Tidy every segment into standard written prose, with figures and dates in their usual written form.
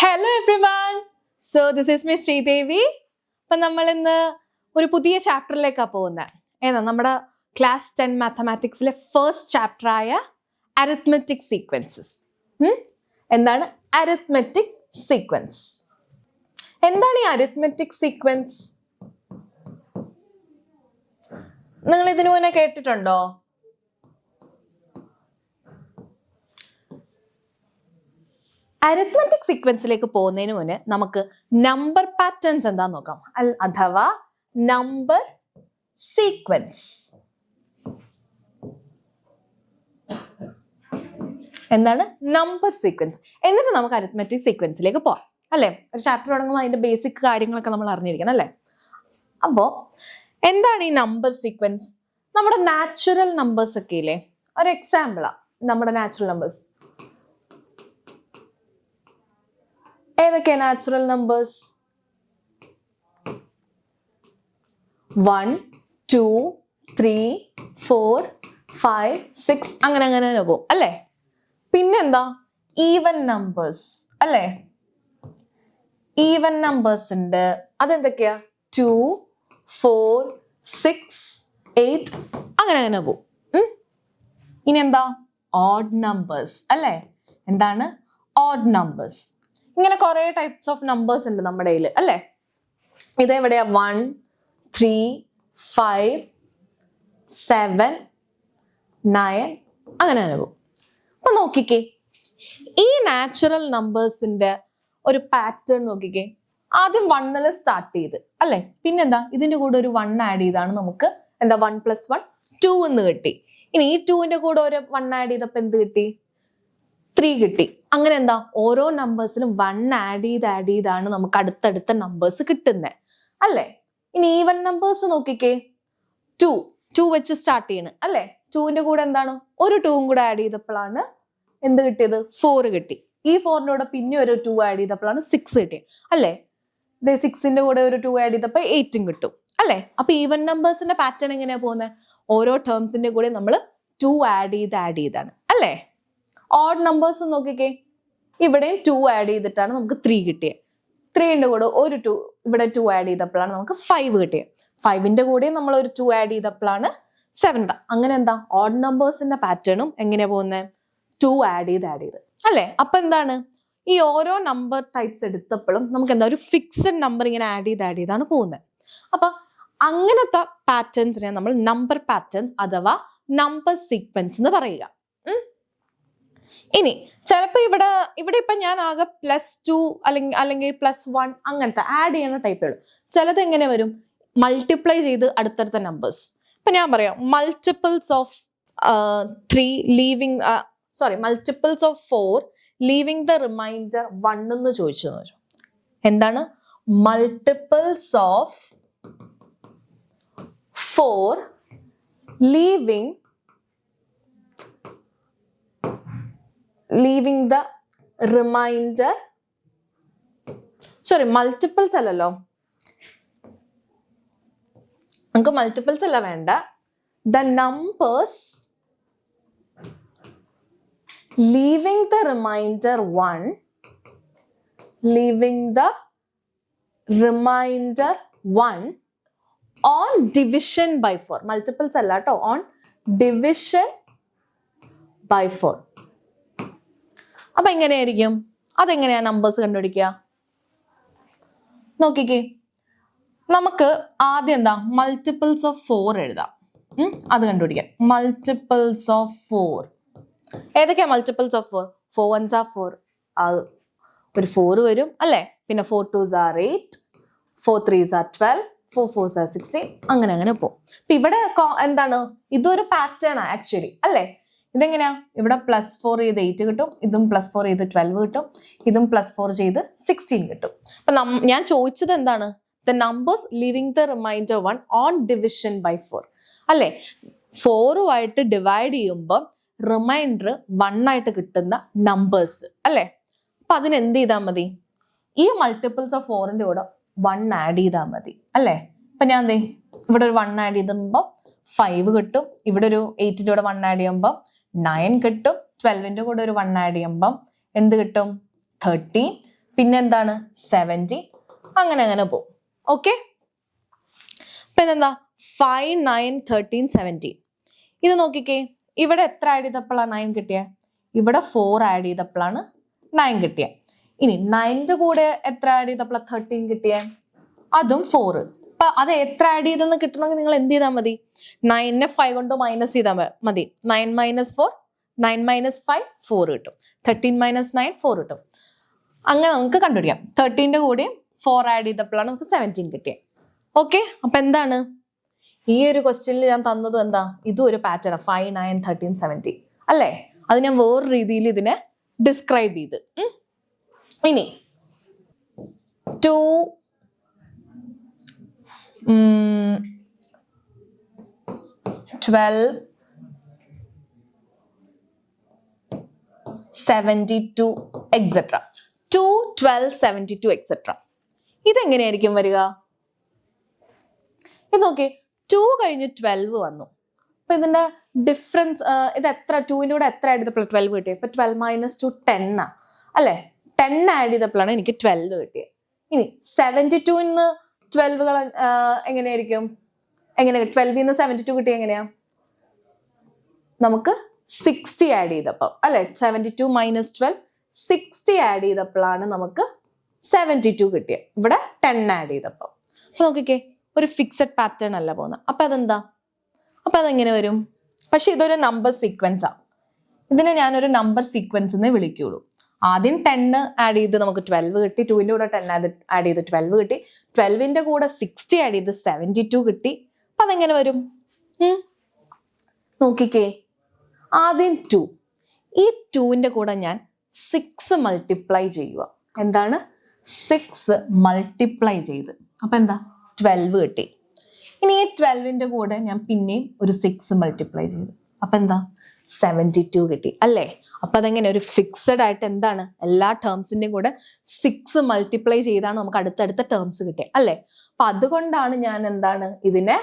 Hello everyone. So this is Miss Sridevi. അപ്പം നമ്മൾ ഇന്ന് ഒരു പുതിയ ചാപ്റ്ററിലേക്കാണ് പോകുന്നത്. ഏതാ നമ്മുടെ ക്ലാസ് 10 മാത്തമാറ്റിക്സിലെ ഫസ്റ്റ് ചാപ്റ്ററായ അരിത്മെറ്റിക് സീക്വൻസസ്. എന്താണ് അരിത്മെറ്റിക് സീക്വൻസ്? എന്താണ് ഈ അരിത്മെറ്റിക് സീക്വൻസ്? നിങ്ങൾ ഇതിനു മുന്നേ കേട്ടിട്ടുണ്ടോ? അരിത്മെറ്റിക് സീക്വൻസിലേക്ക് പോകുന്നതിന് മുന്നേ നമുക്ക് നമ്പർ പാറ്റേൺസ് എന്താന്ന് നോക്കാം, അഥവാ നമ്പർ സീക്വൻസ്. എന്താണ് നമ്പർ സീക്വൻസ്? എന്നിട്ട് നമുക്ക് അരിത്മെറ്റിക് സീക്വൻസിലേക്ക് പോവാം, അല്ലേ? ഒരു ചാപ്റ്റർ തുടങ്ങുമ്പോൾ അതിന്റെ ബേസിക് കാര്യങ്ങളൊക്കെ നമ്മൾ അറിഞ്ഞിരിക്കണം, അല്ലേ? അപ്പോൾ എന്താണ് ഈ നമ്പർ സീക്വൻസ്? നമ്മുടെ നാച്ചുറൽ നമ്പേഴ്സ് ഒക്കെ ഇല്ലേ, ഒരു എക്സാമ്പിളാ നമ്മുടെ നാച്ചുറൽ നമ്പേഴ്സ്. ഏതൊക്കെയാ നാച്ചുറൽ നമ്പേഴ്സ്? 1, 2, 3, 4, 5, 6 അങ്ങനെ അങ്ങനെ പോകും, അല്ലേ? പിന്നെന്താ ഈവൻ നമ്പേഴ്സ്, അല്ലേ? ഈവൻ നമ്പേഴ്സ് ഉണ്ട്. അതെന്തൊക്കെയാ? 2, 4, 6, 8 അങ്ങനെ അങ്ങനെ പോകും. ഇനി എന്താ? ഓഡ് നമ്പേഴ്സ്, അല്ലേ? എന്താണ് ഓഡ് നമ്പേഴ്സ്? ഇങ്ങനെ കുറെ ടൈപ്സ് ഓഫ് നമ്പേഴ്സ് ഉണ്ട് നമ്മുടെ കയ്യിൽ, അല്ലേ? ഇതെവിടെയാ? 1, 3, 5, 7, 9 അങ്ങനെ അങ്ങനെ പോകും. അപ്പൊ നോക്കിക്കേ, ഈ നാച്ചുറൽ നമ്പേഴ്സിന്റെ ഒരു പാറ്റേൺ നോക്കിക്കേ. ആദ്യം 1 സ്റ്റാർട്ട് ചെയ്ത്, അല്ലേ? പിന്നെന്താ? ഇതിന്റെ കൂടെ ഒരു 1 ആഡ് ചെയ്താണ് നമുക്ക് എന്താ 1 + 1 2 എന്ന് കിട്ടി. ഇനി ഈ 2ന്റെ കൂടെ ഒരു 1 ആഡ് ചെയ്തപ്പോ എന്ത് കിട്ടി? 3 കിട്ടി. അങ്ങനെ എന്താ ഓരോ നമ്പേഴ്സിലും 1 ആഡ് ചെയ്താണ് നമുക്ക് അടുത്തടുത്ത നമ്പേഴ്സ് കിട്ടുന്നത്, അല്ലേ? ഇനി ഈവൻ നമ്പേഴ്സ് നോക്കിക്കേ. 2 വെച്ച് സ്റ്റാർട്ട് ചെയ്യണ്, അല്ലേ? 2ന്റെ കൂടെ എന്താണ്? ഒരു 2 കൂടെ ആഡ് ചെയ്തപ്പോഴാണ് എന്ത് കിട്ടിയത്? 4 കിട്ടി. ഈ 4ന്റെ കൂടെ പിന്നെ ഒരു 2 ആഡ് ചെയ്തപ്പോഴാണ് 6 കിട്ടിയത്, അല്ലേ? 6ന്റെ കൂടെ ഒരു 2 ആഡ് ചെയ്തപ്പോൾ 8 കിട്ടും, അല്ലേ? അപ്പൊ ഈവൻ നമ്പേഴ്സിന്റെ പാറ്റേൺ എങ്ങനെയാ പോകുന്നത്? ഓരോ ടേംസിന്റെ കൂടെ നമ്മൾ 2 ആഡ് ചെയ്താണ്, അല്ലേ? ഓഡ് നമ്പേഴ്സ് നോക്കിക്കേ. ഇവിടെയും 2 ആഡ് ചെയ്തിട്ടാണ് നമുക്ക് 3 കിട്ടിയത്. 3ന്റെ കൂടെ ഒരു 2 ഇവിടെ 2 ആഡ് ചെയ്തപ്പോഴാണ് നമുക്ക് 5 കിട്ടിയത്. 5ന്റെ കൂടെ നമ്മൾ ഒരു 2 ആഡ് ചെയ്തപ്പോഴാണ് 7. അങ്ങനെ എന്താ ഓഡ് നമ്പേഴ്സിന്റെ പാറ്റേണും എങ്ങനെയാ പോകുന്നത്? 2 ആഡ് ചെയ്ത്, അല്ലേ? അപ്പൊ എന്താണ് ഈ ഓരോ നമ്പർ ടൈപ്സ് എടുത്തപ്പോഴും നമുക്ക് എന്താ ഒരു ഫിക്സഡ് നമ്പർ ഇങ്ങനെ ആഡ് ചെയ്താണ് പോകുന്നത്. അപ്പൊ അങ്ങനത്തെ പാറ്റേൺസിനെ നമ്മൾ നമ്പർ പാറ്റേൺസ് അഥവാ നമ്പർ സീക്വൻസ് എന്ന് പറയുക. ഇനി ചിലപ്പോൾ ഇവിടെ ഇപ്പൊ ഞാൻ ആകെ +2 അല്ലെങ്കിൽ +1 അങ്ങനത്തെ ആഡ് ചെയ്യുന്ന ടൈപ്പുകൾ. ചിലത് എങ്ങനെ വരും? മൾട്ടിപ്ലൈ ചെയ്ത് അടുത്തടുത്ത നമ്പേഴ്സ്. ഇപ്പൊ ഞാൻ പറയാം multiples of 4 leaving the remainder 1 എന്ന് ചോദിച്ചു. എന്താണ് multiples of 4 leaving the remainder, multiples അല്ലല്ലോ, നമുക്ക് മൾട്ടിപ്പിൾസ് അല്ല വേണ്ട. The numbers leaving the remainder 1 on division by 4. Multiples അല്ല കേട്ടോ, ഓൺ ഡിവിഷൻ ബൈ 4. അപ്പൊ എങ്ങനെയായിരിക്കും? അതെങ്ങനെയാ നമ്പേഴ്സ് കണ്ടുപിടിക്കുക? നോക്കിക്കേ, നമുക്ക് ആദ്യം എന്താ മൾട്ടിപ്പിൾസ് ഓഫ് 4 എഴുതാം. അത് കണ്ടുപിടിക്കാം. മൾട്ടിപ്പിൾസ് ഓഫ് 4 ഏതൊക്കെയാ? മൾട്ടിപ്പിൾസ് ഓഫ് 4 4 1s are 4, ഒരു 4 വരും, അല്ലേ? പിന്നെ 4 2s are 8, 4 3s are 12, 4 4s are 16 അങ്ങനെ അങ്ങനെ പോകും. അപ്പൊ ഇവിടെ എന്താണ്? ഇതൊരു പാറ്റേൺ ആ ആക്ച്വലി, അല്ലേ? ഇതെങ്ങനെയാ? ഇവിടെ +4 ചെയ്ത് 8 കിട്ടും, ഇതും +4 ചെയ്ത് 12 കിട്ടും, ഇതും +4 ചെയ്ത് 16 കിട്ടും. അപ്പൊ ഞാൻ ചോദിച്ചത് എന്താണ്? The numbers leaving the remainder 1 on division by 4, അല്ലേ? 4 ഡിവൈഡ് ചെയ്യുമ്പോൾ റിമൈൻഡർ 1 ആയിട്ട് കിട്ടുന്ന നമ്പേഴ്സ്, അല്ലേ? അപ്പൊ അതിന് എന്ത് ചെയ്താൽ മതി? ഈ മൾട്ടിപ്പിൾസ് ഓഫ് 4ന്റെ കൂടെ 1 ആഡ് ചെയ്താൽ മതി, അല്ലേ? അപ്പൊ ഞാൻ ഇവിടെ ഒരു 1 ആഡ് ചെയ്യുമ്പോൾ 5 കിട്ടും, ഇവിടെ ഒരു 8ന്റെ കൂടെ 1 ആഡ് ചെയ്യുമ്പോൾ 9 കിട്ടും, 12ന്റെ കൂടെ ഒരു 1 ആഡ് ചെയ്യുമ്പോൾ എന്ത് കിട്ടും? 13, പിന്നെ എന്താണ് 70, അങ്ങനെ അങ്ങനെ പോകും. ഓക്കെ, ഇപ്പൊ ഇതെന്താ 5, 9, 13, 17. ഇത് നോക്കിക്കേ, ഇവിടെ എത്ര ആഡ് ചെയ്തപ്പോഴാണ് 9 കിട്ടിയത്? ഇവിടെ 4 ആഡ് ചെയ്തപ്പോഴാണ് 9 കിട്ടിയത്. ഇനി 9ന്റെ കൂടെ എത്ര ആഡ് ചെയ്തപ്പോഴാണ് 13 കിട്ടിയത്? അതും 4. അപ്പൊ അത് എത്ര ആഡ് ചെയ്തെന്ന് കിട്ടണമെങ്കിൽ നിങ്ങൾ എന്ത് ചെയ്താൽ മതി? 9നെ 5 കൊണ്ട് മൈനസ് ചെയ്താൽ മതി. 9 - 4, 9 - 5 4 കിട്ടും. 13 - 9 4 കിട്ടും. അങ്ങനെ നമുക്ക് കണ്ടുപിടിക്കാം. 13ന്റെ കൂടെ 4 ആഡ് ചെയ്തപ്പോഴാണ് നമുക്ക് 17 കിട്ടിയത്. ഓക്കെ, അപ്പൊ എന്താണ് ഈ ഒരു ക്വസ്റ്റ്യനിൽ ഞാൻ തന്നത്? എന്താ, ഇതും ഒരു പാറ്റേൺ 5, 9, 13, 17 അല്ലേ? അത് ഞാൻ വേറൊരു രീതിയിൽ ഇതിനെ ഡിസ്ക്രൈബ് ചെയ്ത്. ഇനി 2, 12, 72 എക്സെട്ര. 2, 12, 72 എക്സെട്ര. ഇതെങ്ങനെയായിരിക്കും വരിക? ഇത് നോക്കി, 2 കഴിഞ്ഞ് 12 വന്നു. അപ്പൊ ഇതിന്റെ ഡിഫറൻസ് ഇത് എത്ര? 2ന്റെ കൂടെ എത്ര ആഡ് ചെയ്തപ്പോഴാണ് 12 കിട്ടിയത്? ഇപ്പൊ 12 - 2 10 അല്ലെ? 10 ആഡ് ചെയ്തപ്പോഴാണ് എനിക്ക് 12 കിട്ടിയത്. ഇനി 72ന്ന് 12 എങ്ങനെയായിരിക്കും? 12ന്ന് 72 കിട്ടിയ എങ്ങനെയാ? നമുക്ക് 60 ആഡ് ചെയ്തപ്പോൾ അല്ലെ? 72 - 12 60 ആഡ് ചെയ്തപ്പോഴാണ് നമുക്ക് 72 കിട്ടിയത്. ഇവിടെ 10 ആഡ് ചെയ്തപ്പോൾ. അപ്പൊ നോക്കിക്കേ, ഒരു ഫിക്സഡ് പാറ്റേൺ അല്ല പോകുന്നത്. അപ്പൊ അതെന്താ? അപ്പൊ അതെങ്ങനെ വരും? പക്ഷെ ഇതൊരു നമ്പർ സീക്വൻസ് ആണ്. ഇതിനെ ഞാനൊരു നമ്പർ സീക്വൻസ് എന്നേ വിളിക്കുള്ളൂ. ആദ്യം 10 ആഡ് ചെയ്ത് നമുക്ക് 12 കിട്ടി. 2ന്റെ കൂടെ 10 ആഡ് ചെയ്ത് 12 കിട്ടി. 12ന്റെ കൂടെ 60 ആഡ് ചെയ്ത് 72 കിട്ടി. അപ്പൊ അതെങ്ങനെ വരും? നോക്കിക്കേ, ആദ്യം 2, ഈ 2ന്റെ കൂടെ ഞാൻ 6 മൾട്ടിപ്ലൈ ചെയ്യുക. എന്താണ്? 6 മൾട്ടിപ്ലൈ ചെയ്ത് അപ്പൊ എന്താ? 12 കിട്ടി. ഇനി ഈ 12ന്റെ കൂടെ ഞാൻ പിന്നെയും ഒരു 6 മൾട്ടിപ്ലൈ ചെയ്തു. അപ്പൊ എന്താ? 72 കിട്ടി അല്ലേ? അപ്പൊ അതെങ്ങനെ? ഒരു ഫിക്സഡ് ആയിട്ട് എന്താണ്, എല്ലാ ടേംസിന്റെയും കൂടെ 6 മൾട്ടിപ്ലൈ ചെയ്താണ് നമുക്ക് അടുത്തടുത്ത ടേംസ് കിട്ടിയത് അല്ലേ? അപ്പൊ അതുകൊണ്ടാണ് ഞാൻ എന്താണ് ഇതിനെ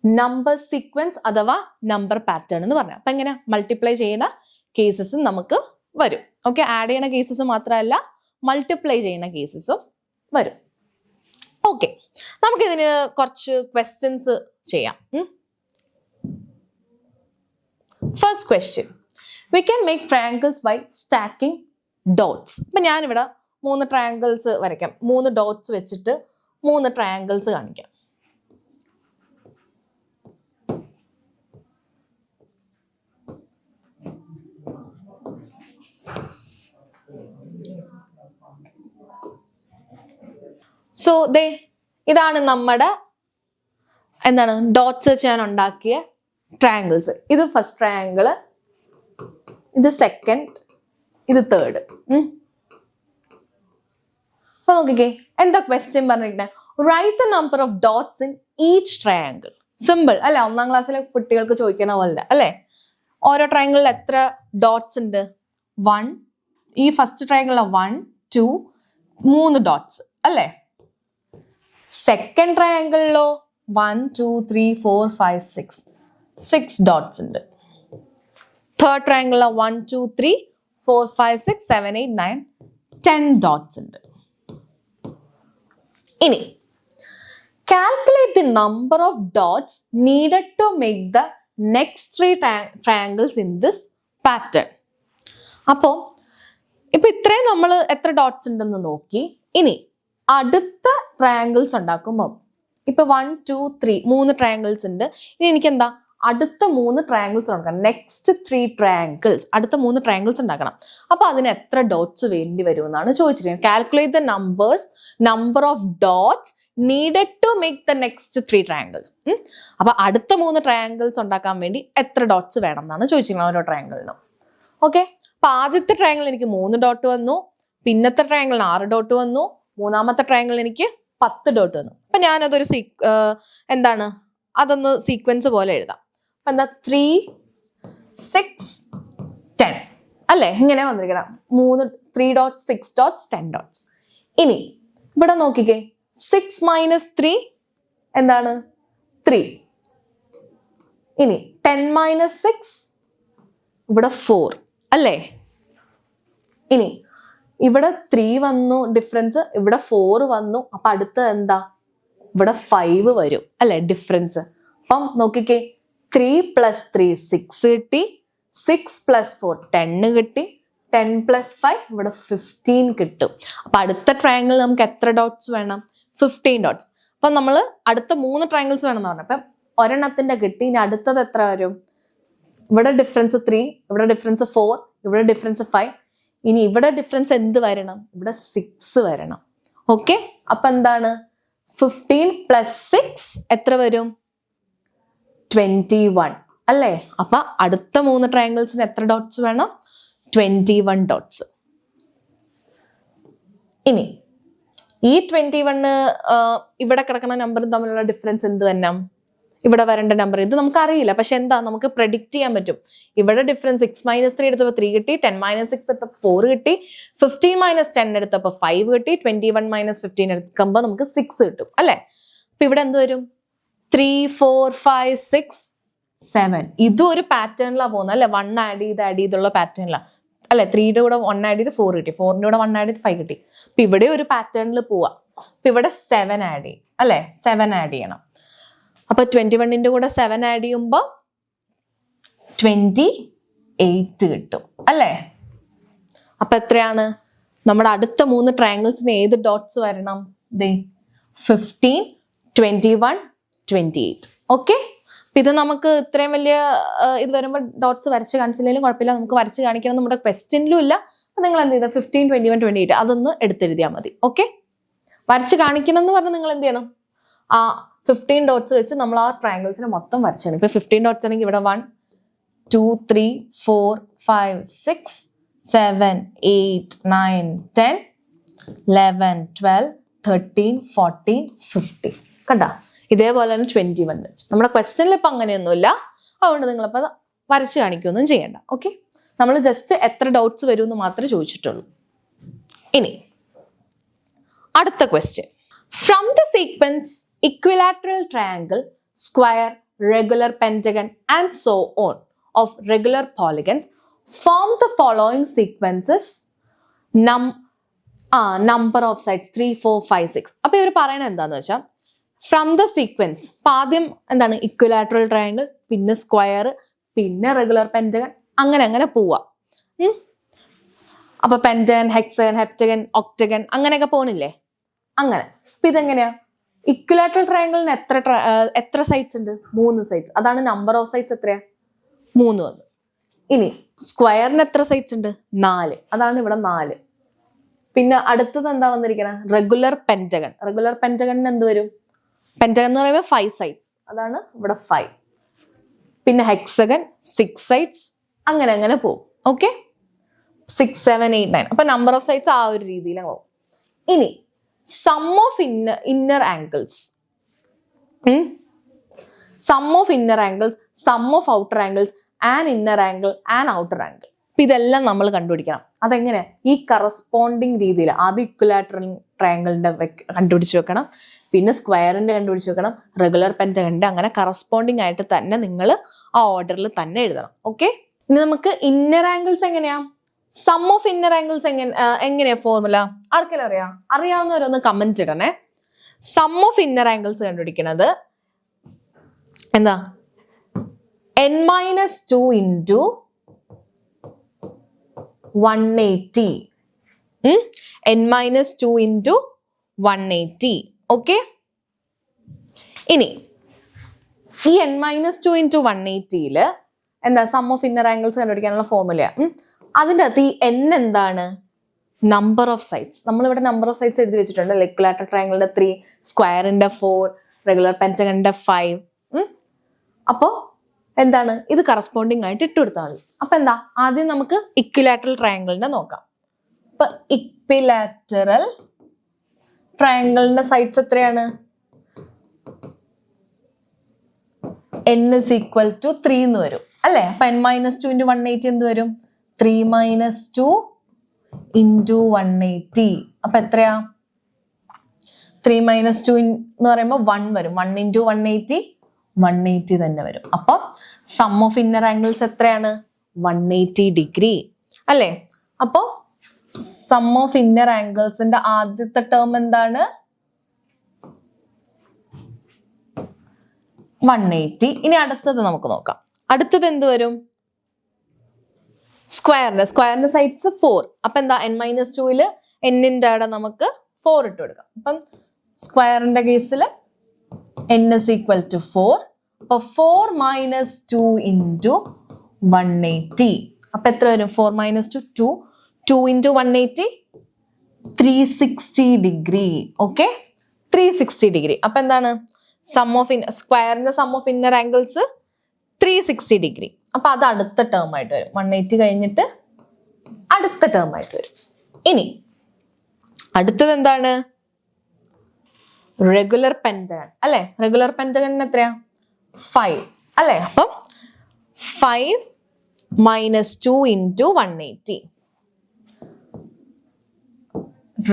നമ്പർ സീക്വൻസ് അഥവാ നമ്പർ പാറ്റേൺ എന്ന് പറഞ്ഞത്. അപ്പൊ എങ്ങനെ മൾട്ടിപ്ലൈ ചെയ്യുന്ന കേസസും നമുക്ക് വരും. ഓക്കെ, ആഡ് ചെയ്യുന്ന കേസസ് മാത്രമല്ല മൾട്ടിപ്ലൈ ചെയ്യുന്ന കേസസും വരും. ഓക്കെ, നമുക്കിതിന് കുറച്ച് ക്വസ്റ്റ്യൻസ് ചെയ്യാം. First question, we can make triangles by stacking dots. ഇപ്പൊ ഞാനിവിടെ 3 ട്രയാങ്കിൾസ് വരയ്ക്കാം. 3 ഡോട്ട്സ് വെച്ചിട്ട് 3 ട്രയാങ്കിൾസ് കാണിക്കാം. സോ ഇതാണ് നമ്മുടെ എന്താണ് ഡോട്ട്സ് വെച്ച് ഞാൻ ഉണ്ടാക്കിയ ട്രയാങ്കിൾസ്. ഇത് ഫസ്റ്റ് ട്രയാങ്കിള്, ഇത് സെക്കൻഡ്, ഇത് തേർഡ്. അപ്പൊ നോക്കിക്കേ, എന്താ ക്വസ്റ്റ്യൻ പറഞ്ഞിരിക്കുന്നത്? Write the number of dots in each triangle. Simple അല്ലെ? 1ാം ക്ലാസ്സിലെ കുട്ടികൾക്ക് ചോദിക്കണ പോലെ അല്ലെ? ഓരോ ട്രയാങ്കിളിൽ എത്ര ഡോട്ട്സ് ഉണ്ട്? 1. ഈ ഫസ്റ്റ് ട്രയാങ്കിളിൽ 1, 2, 3 ഡോട്ട്സ് അല്ലേ? സെക്കൻഡ് ട്രയാങ്കിളിലോ 1, 2, 3, 4, 5, 6 ഡോട്ട്സ് ഉണ്ട്. തേർഡ് ട്രയാങ്കിളിലോ 1, 2, 3, 4, 5, 6, 7, 8, 9, 10 ഡോട്ട്സ് ഉണ്ട്. ഇനി calculate the number of dots needed to make the next 3 triangles in this pattern. അപ്പോൾ ഇപ്പൊ ഇത്രയും നമ്മൾ എത്ര ഡോട്ട്സ് ഉണ്ടെന്ന് നോക്കി. ഇനി അടുത്ത ട്രയാങ്കിൾസ് ഉണ്ടാക്കുമ്പോൾ ഇപ്പൊ 1, 2, 3 3 ട്രയാങ്കിൾസ് ഉണ്ട്. ഇനി എനിക്ക് എന്താ അടുത്ത 3 ട്രയാങ്കിൾസ് ഉണ്ടാക്കണം. നെക്സ്റ്റ് 3 ട്രയാങ്കിൾസ്, അടുത്ത 3 ട്രയാങ്കിൾസ് ഉണ്ടാക്കണം. അപ്പൊ അതിന് എത്ര ഡോട്ട്സ് വേണ്ടി വരും എന്നാണ് ചോദിച്ചിരിക്കുന്നത്. Calculate the number of dots needed to make the next 3 triangles. അപ്പൊ അടുത്ത 3 ട്രയാങ്കിൾസ് ഉണ്ടാക്കാൻ വേണ്ടി എത്ര ഡോട്ട്സ് വേണം എന്നാണ് ചോദിച്ചിരിക്കുന്നത് ഓരോ ട്രയാങ്കിളിനും. ഓക്കെ, അപ്പൊ ആദ്യത്തെ ട്രയാങ്കിൾ എനിക്ക് 3 ഡോട്ട് വന്നു. പിന്നത്തെ ട്രയാങ്കിളിന് 6 ഡോട്ട് വന്നു. മൂന്നാമത്തെ ട്രയാങ്കിളിൽ എനിക്ക് 10 ഡോട്ട് വന്നു. അപ്പൊ ഞാനതൊരു എന്താണ് അതൊന്ന് സീക്വൻസ് പോലെ എഴുതാം. അപ്പൊ എന്താ 3, 6, 10 അല്ലേ? ഇങ്ങനെ വന്നിരിക്കണം. 3 ഡോട്ട്സ്, 6 ഡോട്ട്സ്, 10 ഡോട്ട്സ്. ഇനി ഇവിടെ നോക്കിക്കേ, 6 - 3 എന്താണ്? 3. ഇനി 10 - 6 ഇവിടെ 4 അല്ലേ? ഇനി ഇവിടെ 3 വന്നു ഡിഫറൻസ്, ഇവിടെ 4 വന്നു. അപ്പൊ അടുത്തത് എന്താ? ഇവിടെ 5 വരും അല്ലെ ഡിഫറൻസ്. അപ്പം നോക്കിക്കേ, 3 + 3 6 കിട്ടി, 6 + 4 10 കിട്ടി, 10 + 5 ഇവിടെ 15 കിട്ടും. അപ്പൊ അടുത്ത ട്രയാങ്കിൾ നമുക്ക് എത്ര ഡോട്ട്സ് വേണം? 15 ഡോട്ട്സ്. അപ്പൊ നമ്മൾ അടുത്ത 3 ട്രയാങ്കിൾസ് വേണമെന്ന് പറഞ്ഞു. അപ്പം ഒരെണ്ണത്തിന്റെ കിട്ടി. ഇനി അടുത്തത് എത്ര വരും? ഇവിടെ ഡിഫറൻസ് 3, ഇവിടെ ഡിഫറൻസ് 4, ഇവിടെ ഡിഫറൻസ് 5. ഇനി ഇവിടെ ഡിഫറൻസ് എന്ത് വരണം? ഇവിടെ 6 വരണം. ഓക്കെ, അപ്പൊ എന്താണ്? 15 + 6 എത്ര വരും? 21 അല്ലേ? അപ്പൊ അടുത്ത 3 ട്രയാങ്കിൾസിന് എത്ര ഡോട്ട്സ് വേണം? 21 ഡോട്ട്സ്. ഇനി ഈ 21 ഇവിടെ കിടക്കുന്ന നമ്പറും തമ്മിലുള്ള ഡിഫറൻസ് എന്ത് വരണം? ഇവിടെ വരേണ്ട നമ്പർ ഇത് നമുക്ക് അറിയില്ല, പക്ഷെ എന്താ നമുക്ക് പ്രെഡിക്റ്റ് ചെയ്യാൻ പറ്റും. ഇവിടെ ഡിഫറൻസ് 6 - 3 എടുത്തപ്പോൾ 3 കിട്ടി, 10 - 6 എടുത്തപ്പോൾ 4 കിട്ടി, 15 - 10 എടുത്തപ്പോൾ 5 കിട്ടി, 21 - 15 എടുക്കുമ്പോൾ നമുക്ക് 6 കിട്ടും അല്ലെ? അപ്പൊ ഇവിടെ എന്ത് വരും? 3 4 5 6 7. ഇതും ഒരു പാറ്റേണിലാണ് പോകുന്നത് അല്ലെ? 1 ആഡ് ചെയ്തുള്ള പാറ്റേണിലാണ് അല്ലെ? 3യുടെ കൂടെ 1 ആഡ് ചെയ്ത് 4 കിട്ടി, 4ന്റെ കൂടെ 1 ആഡ് ചെയ്ത് 5 കിട്ടി. അപ്പൊ ഇവിടെ ഒരു പാറ്റേണിൽ പോവാ. അപ്പൊ ഇവിടെ 7 ആഡ് ചെയ്യും അല്ലെ? 7 ആഡ് ചെയ്യണം. അപ്പൊ 21ന്റെ കൂടെ 7 ആഡ് ചെയ്യുമ്പോൾ 28 കിട്ടും അല്ലേ? അപ്പൊ എത്രയാണ്? നമ്മുടെ അടുത്ത 3 ട്രയാങ്കിൾസിന് ഏത് ഡോട്ട്സ് വരണം? 15 21 28. ഓക്കെ, അപ്പൊ ഇത് നമുക്ക് ഇത്രയും വലിയ ഇത് വരുമ്പോൾ ഡോട്ട്സ് വരച്ച് കാണിച്ചില്ലെങ്കിലും കുഴപ്പമില്ല, നമുക്ക് വരച്ച് കാണിക്കണം നമ്മുടെ ക്വസ്റ്റ്യനിലും ഇല്ല. അപ്പൊ നിങ്ങൾ എന്ത് ചെയ്താൽ 15 21 28 അതൊന്ന് എടുത്തെഴുതിയാൽ മതി. ഓക്കെ, വരച്ച് കാണിക്കണം എന്ന് പറഞ്ഞാൽ നിങ്ങൾ എന്ത് ചെയ്യണം? ആ 15 ഡോട്ട്സ് വെച്ച് നമ്മൾ ആ ട്രയാങ്കിൾസിനെ മൊത്തം വരച്ചാണ്. ഇപ്പൊ 15 ഡോട്ട്സ് ആണെങ്കിൽ ഇവിടെ 1 2 3 4 5 6 7 8 9 10 11 12 13 14 15. കണ്ട? ഇതേപോലെ തന്നെ 21 വെച്ച്. നമ്മുടെ ക്വസ്റ്റ്യനിൽ ഇപ്പൊ അങ്ങനെയൊന്നുമില്ല, അതുകൊണ്ട് നിങ്ങളപ്പോൾ വരച്ച് കാണിക്കുകയൊന്നും ചെയ്യണ്ട. ഓക്കെ, നമ്മൾ ജസ്റ്റ് എത്ര ഡൗട്ട്സ് വരും എന്ന് മാത്രമേ ചോദിച്ചിട്ടുള്ളൂ. ഇനി അടുത്ത question. From the sequence equilateral triangle, square, regular pentagon and so on of regular polygons, form the following sequences. Number of sides 3 4 5 6. അപ്പോൾ ഇവർ പറയണത് എന്താണെന്ന് വെച്ചാൽ ഫ്രം ദ സീക്വൻസ്, ആദ്യം എന്താണ് ഇക്വിലാറ്ററൽ ട്രയാങ്കിൾ, പിന്നെ സ്ക്വയർ, പിന്നെ റെഗുലർ പെന്റഗൺ, അങ്ങനെ പോവാ. അപ്പൊ പെന്റഗൺ, ഹെക്സഗൺ, ഹെപ്റ്റഗൺ, ഒക്ടഗൺ അങ്ങനെയൊക്കെ പോണില്ലേ? അങ്ങനെ. അപ്പൊ ഇതെങ്ങനെയാ? ഇക്വിലാറ്ററൽ ട്രയാങ്കിളിന് എത്ര സൈഡ്സ് ഉണ്ട്? 3 സൈഡ്സ്. അതാണ് നമ്പർ ഓഫ് സൈഡ്സ് എത്രയാ? 3 വന്നു. ഇനി സ്ക്വയറിന് എത്ര സൈഡ്സ് ഉണ്ട്? 4. അതാണ് ഇവിടെ 4. പിന്നെ അടുത്തത് എന്താ വന്നിരിക്കണം? Regular pentagon. റെഗുലർ പെന്റഗണിന് എന്ത് വരും? പെന്റഗൺ എന്ന് പറയുമ്പോൾ 5 സൈഡ്സ്. അതാണ് ഇവിടെ 5. പിന്നെ ഹെക്സഗൺ 6 സൈഡ്സ്. അങ്ങനെ പോകും. ഓക്കെ, 6 7 8 9. അപ്പൊ നമ്പർ ഓഫ് സൈഡ്സ് ആ ഒരു രീതിയിലാണ് പോകും. ഇനി sum of inner angles, sum of inner angles, sum of outer angles, and inner angle and outer angle. അപ്പൊ ഇതെല്ലാം നമ്മൾ കണ്ടുപിടിക്കണം. അതെങ്ങനെ? ഈ കറസ്പോണ്ടിങ് രീതിയിൽ ആദ്യം ഇക്വിലാറ്ററൽ ട്രയാങ്കിളിന്റെ കണ്ടുപിടിച്ച് വെക്കണം, പിന്നെ സ്ക്വയറിന്റെ കണ്ടുപിടിച്ച് വെക്കണം, റെഗുലർ പെന്റഗണിന്റെ, അങ്ങനെ കറസ്പോണ്ടിങ് ആയിട്ട് തന്നെ നിങ്ങൾ ആ ഓർഡറിൽ തന്നെ എഴുതണം. ഓക്കെ, ഇനി നമുക്ക് ഇന്നർ ആംഗിൾസ് എങ്ങനെയാ? സം ഓഫ് ഇന്നർ ആംഗിൾസ് എങ്ങനെയാ ഫോർമുല? ആർക്കെല്ലാം അറിയാവുന്നവരൊന്ന് കമന്റ് ഇടണേ. സം ഓഫ് ഇന്നർ ആംഗിൾസ് കണ്ടുപിടിക്കുന്നത് എന്താ? n-2 into 180. n-2 into 180. Okay, ഇനി ഈ n-2 into 180 എന്താ സം ഓഫ് ഇന്നർ ആംഗിൾസ് കണ്ടുപിടിക്കാനുള്ള ഫോർമുല? അതിൻ്റെ അകത്ത് ഈ n എന്താണ്? Number of sides. നമ്മളിവിടെ നമ്പർ ഓഫ് സൈഡ്സ് എഴുതി വെച്ചിട്ടുണ്ട്. ഇക്വിലാറ്ററൽ ട്രയാങ്കിളിന്റെ 3, സ്ക്വയറിന്റെ 4, റെഗുലർ പെന്റഗണിന്റെ 5. അപ്പോൾ എന്താണ്? ഇത് കറസ്പോണ്ടിങ് ആയിട്ട് ഇട്ട് കൊടുത്താൽ മതി. അപ്പൊ എന്താ? ആദ്യം നമുക്ക് ഇക്വിലാറ്ററൽ ട്രയാങ്കിളിനെ നോക്കാം. അപ്പൊ ഇക്വിലാറ്ററൽ ട്രയാങ്കിളിന്റെ സൈഡ്സ് എത്രയാണ്? n is equal to 3 എന്ന് വരും അല്ലേ? അപ്പൊ n-2 into 180 എന്ത് വരും? 3 - 2 into 180. അപ്പൊ എത്രയാ? 3 - 2 എന്ന് പറയുമ്പോൾ 1 വരും. 1 into 180 180 തന്നെ വരും. അപ്പൊ സം ഓഫ് ഇന്നർ ആംഗിൾസ് എത്രയാണ്? 180 ഡിഗ്രി അല്ലേ? അപ്പോ സം ഓഫ് ഇന്നർ ആംഗിൾസിന്റെ ആദ്യത്തെ ടേം എന്താണ്? 180. ഇനി അടുത്തത് നമുക്ക് നോക്കാം. അടുത്തത് എന്ത് വരും? സ്ക്വയറിന്റെ സൈഡ്സ് 4. അപ്പൊ എന്താ n-2 n-ന്റെ അവിടെ നമുക്ക് 4 ഇട്ട് കൊടുക്കാം. അപ്പം സ്ക്വയറിന്റെ കേസിൽ n is equal to 4. അപ്പൊ 4 minus 2 into 180. അപ്പൊ എത്ര വരും? 4 minus 2 2. 2 into 180 360 degree. Okay, 360 degree. അപ്പൊ എന്താണ്? സ്ക്വയറിന്റെ sum of inner angles 360 degree. അപ്പൊ അത് അടുത്ത ടേം ആയിട്ട് വരും. 180 കഴിഞ്ഞിട്ട് അടുത്ത ടേം ആയിട്ട് വരും. ഇനി അടുത്തത് എന്താണ്? റെഗുലർ പെന്റഗൺ അല്ലെ? റെഗുലർ പെന്റഗണിന് എത്രയാ? 5 അല്ലെ? അപ്പം 5 minus 2 into 180.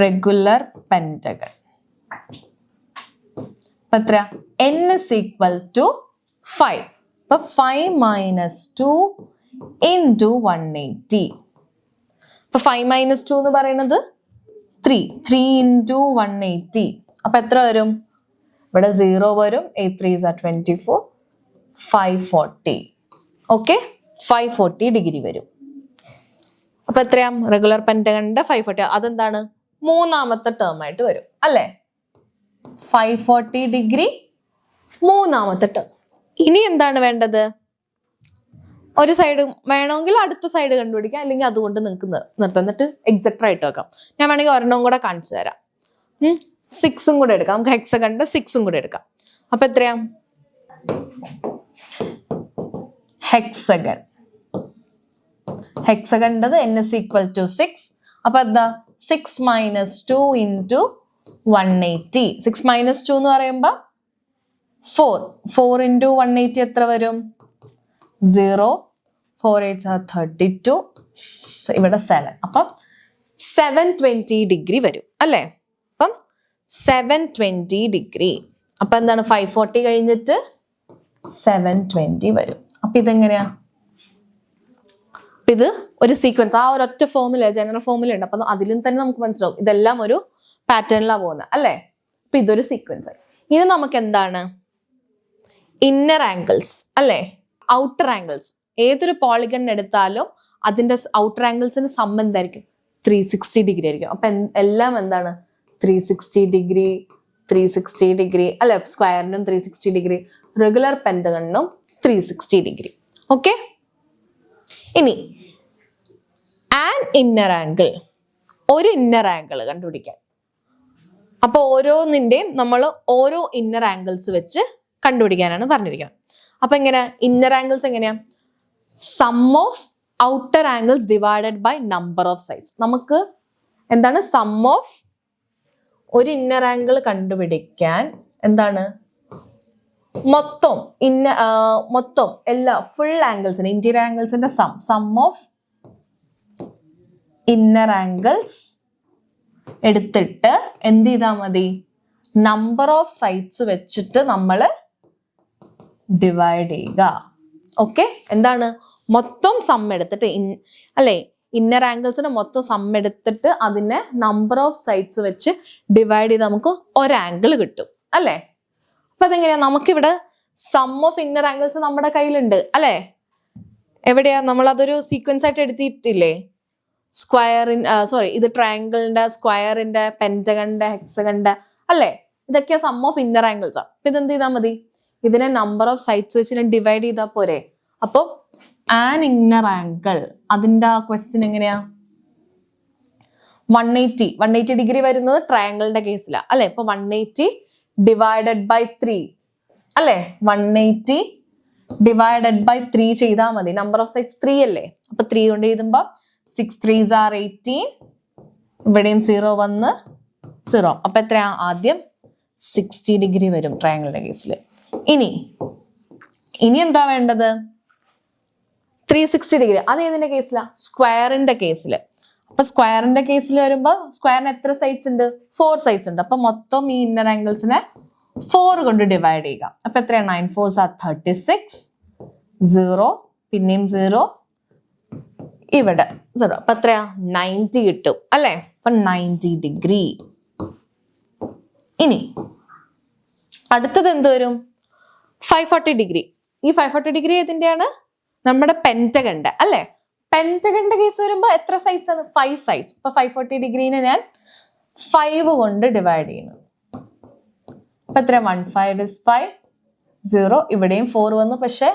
റെഗുലർ പെന്റഗൺ അപ്പൊ എത്ര? n is equal to 5. അപ്പൊ 5 minus 2 into 180. അപ്പൊ 5 minus 2 എന്ന് പറയുന്നത് 3 into 180. അപ്പൊ എത്ര വരും? ഇവിടെ 0 വരും. 8 3s are 24. 540. ഓക്കെ, 540 ഡിഗ്രി വരും. അപ്പൊ എത്രയാ? റെഗുലർ പെന്റഗണിന്റെ 540. അതെന്താണ്? മൂന്നാമത്തെ ടേം ആയിട്ട് വരും അല്ലേ? 540 ഡിഗ്രി മൂന്നാമത്തെ ടേം. ഇനി എന്താണ് വേണ്ടത്? ഒരു സൈഡ് വേണമെങ്കിൽ അടുത്ത സൈഡ് കണ്ടുപിടിക്കാം, അല്ലെങ്കിൽ അതുകൊണ്ട് നിങ്ങൾക്ക് നിർത്താം. എന്നിട്ട് എക്സെക്ടർ ആയിട്ട് വെക്കാം. ഞാൻ വേണമെങ്കിൽ ഒരെണ്ണം കൂടെ കാണിച്ചു തരാം. 6ഉം കൂടെ എടുക്കാം. നമുക്ക് ഹെക്സഗണിന്റെ 6ഉം കൂടെ എടുക്കാം. അപ്പൊ എത്രയാ? ഹെക്സഗണിൻ്റെത് n is equal to 6. അപ്പൊ എന്താ? 6 minus 2 into 180. 6 minus 2 എന്ന് പറയുമ്പോ 4 into 180 എത്ര വരും? 0. 4 8s are 32. ഇവിടെ 7. അപ്പം 720 ഡിഗ്രി വരും അല്ലേ? അപ്പം 720 ഡിഗ്രി. അപ്പൊ എന്താണ്? 540 കഴിഞ്ഞിട്ട് 720 വരും. അപ്പൊ ഇതെങ്ങനെയാ? ഇത് ഒരു സീക്വൻസ്, ആ ഒരൊറ്റ ഫോമുല, ജനറൽ ഫോമുല ഉണ്ട്. അപ്പൊ അതിലും തന്നെ നമുക്ക് മനസ്സിലാവും ഇതെല്ലാം ഒരു പാറ്റേണിലാണ് പോകുന്നത് അല്ലേ? അപ്പൊ ഇതൊരു സീക്വൻസ് ആയി. ഇനി നമുക്ക് എന്താണ്? ഇന്നർ ആംഗിൾസ് അല്ലേ? Outer angles. ഏതൊരു പോളിഗൺ എടുത്താലും അതിന്റെ ഔട്ടർ ആംഗിൾസിന് സം എന്തായിരിക്കും? 360 ഡിഗ്രി ആയിരിക്കും. അപ്പൊ എല്ലാം എന്താണ്? 360 ഡിഗ്രി 360 ഡിഗ്രി അല്ലെ? സ്ക്വയറിനും 360 ഡിഗ്രി, റെഗുലർ പെന്റഗണിനും 360 ഡിഗ്രി. ഓക്കെ, ഇനി ആൻ ഇന്നർ ആംഗിൾ, ഒരു ഇന്നർ ആംഗിൾ കണ്ടുപിടിക്കാൻ. അപ്പൊ ഓരോന്നിന്റെയും നമ്മൾ ഓരോ ഇന്നർ ആംഗിൾസ് വെച്ച് കണ്ടുപിടിക്കാനാണ് പറഞ്ഞിരിക്കുന്നത്. അപ്പൊ എങ്ങനെയാ ഇന്നർ ആംഗിൾസ്? എങ്ങനെയാ? Sum of outer angles divided by number of sides. നമുക്ക് എന്താണ് സം ഓഫ് ഒരു ഇന്നർ ആംഗിൾ കണ്ടുപിടിക്കാൻ എന്താണ്? മൊത്തം എല്ലാ ഫുൾ ആംഗിൾസിന്റെ ഇന്റീരിയർ ആംഗിൾസിന്റെ സം ഓഫ് ഇന്നർ ആംഗിൾസ് എടുത്തിട്ട് എന്ത് ചെയ്താൽ മതി? നമ്പർ ഓഫ് സൈഡ്സ് വെച്ചിട്ട് നമ്മൾ ഡിവൈഡ് ചെയ്യുക. ഓക്കെ, എന്താണ്? മൊത്തം സം എടുത്തിട്ട് അല്ലെ? ഇന്നർ ആംഗിൾസിന്റെ മൊത്തം സം എടുത്തിട്ട് അതിനെ നമ്പർ ഓഫ് സൈഡ്സ് വെച്ച് ഡിവൈഡ് ചെയ്ത് നമുക്ക് ഒരു ആംഗിൾ കിട്ടും അല്ലേ? അപ്പൊ അതെങ്ങനെയാ? നമുക്കിവിടെ സം ഓഫ് ഇന്നർ ആംഗിൾസ് നമ്മുടെ കയ്യിലുണ്ട് അല്ലേ? എവിടെയാ? നമ്മൾ അതൊരു സീക്വൻസ് ആയിട്ട് എടുത്തിട്ടില്ലേ? ഇത് ട്രയാങ്കിളിന്റെ, സ്ക്വയറിന്റെ, പെന്റഗണിന്റെ, ഹെക്സഗണിന്റെ അല്ലേ? ഇതൊക്കെ സം ഓഫ് ഇന്നർ ആംഗിൾസ് ആണ്. അപ്പൊ ഇതെന്ത് ചെയ്താൽ മതി? ഇതിനെ നമ്പർ ഓഫ് സൈഡ്സ് വെച്ച് ഞാൻ ഡിവൈഡ് ചെയ്താൽ പോരെ? അപ്പൊ ആൻ ഇന്നർ ആംഗിൾ, അതിന്റെ ക്വസ്റ്റ്യൻ എങ്ങനെയാ? 180 ഡിഗ്രി വരുന്നത് ട്രയാങ്കിളിന്റെ കേസിലാണ് അല്ലെ? ഇപ്പൊ 180 ഡിവൈഡഡ് ബൈ 3 അല്ലെ? 180 ഡിവൈഡഡ് ബൈ 3 ചെയ്താൽ മതി. നമ്പർ ഓഫ് സൈഡ്സ് 3 അല്ലേ? അപ്പൊ 3 കൊണ്ട് എഴുതുമ്പോ 6 3s are 18. ഇവിടെയും 0 വന്ന് 0. അപ്പൊ എത്രയാ? ആദ്യം 60 ഡിഗ്രി വരും ട്രയാങ്കിളിന്റെ കേസിൽ. ഇനി എന്താ വേണ്ടത്? 360 ഡിഗ്രി. അത് ഏതിന്റെ കേസിലാ? സ്ക്വയറിന്റെ കേസിൽ. അപ്പൊ സ്ക്വയറിന്റെ കേസിൽ വരുമ്പോ സ്ക്വയറിന് എത്ര സൈഡ്സ് ഉണ്ട്? 4 സൈഡ്സ് ഉണ്ട്. അപ്പൊ മൊത്തം ഈ ഇന്നർ ആംഗിൾസിനെ 4 കൊണ്ട് ഡിവൈഡ് ചെയ്യുക. അപ്പൊ എത്രയാണ്? 9 4s are 36. 0 പിന്നെയും 0. ഇവിടെ 0. അപ്പൊ എത്രയാ 90 കിട്ടും അല്ലേ? അപ്പൊ 90 ഡിഗ്രി. ഇനി അടുത്തത് എന്ത് വരും? 540 ഡിഗ്രി. ഈ 540 ഡിഗ്രി ഏതിന്റെയാണ്? നമ്മുടെ പെന്റഗന്റെ അല്ലേ? പെന്റഗന്റെ കേസ് വരുമ്പോ എത്ര സൈഡ്സ് ആണ്? 5 സൈഡ്സ്. അപ്പൊ 540 ഡിഗ്രീനെ ഞാൻ 5 കൊണ്ട് ഡിവൈഡ് ചെയ്യുന്നു. അപ്പൊ എത്ര? 1 5 is 5 0. ഇവിടെയും 4 വന്നു, പക്ഷെ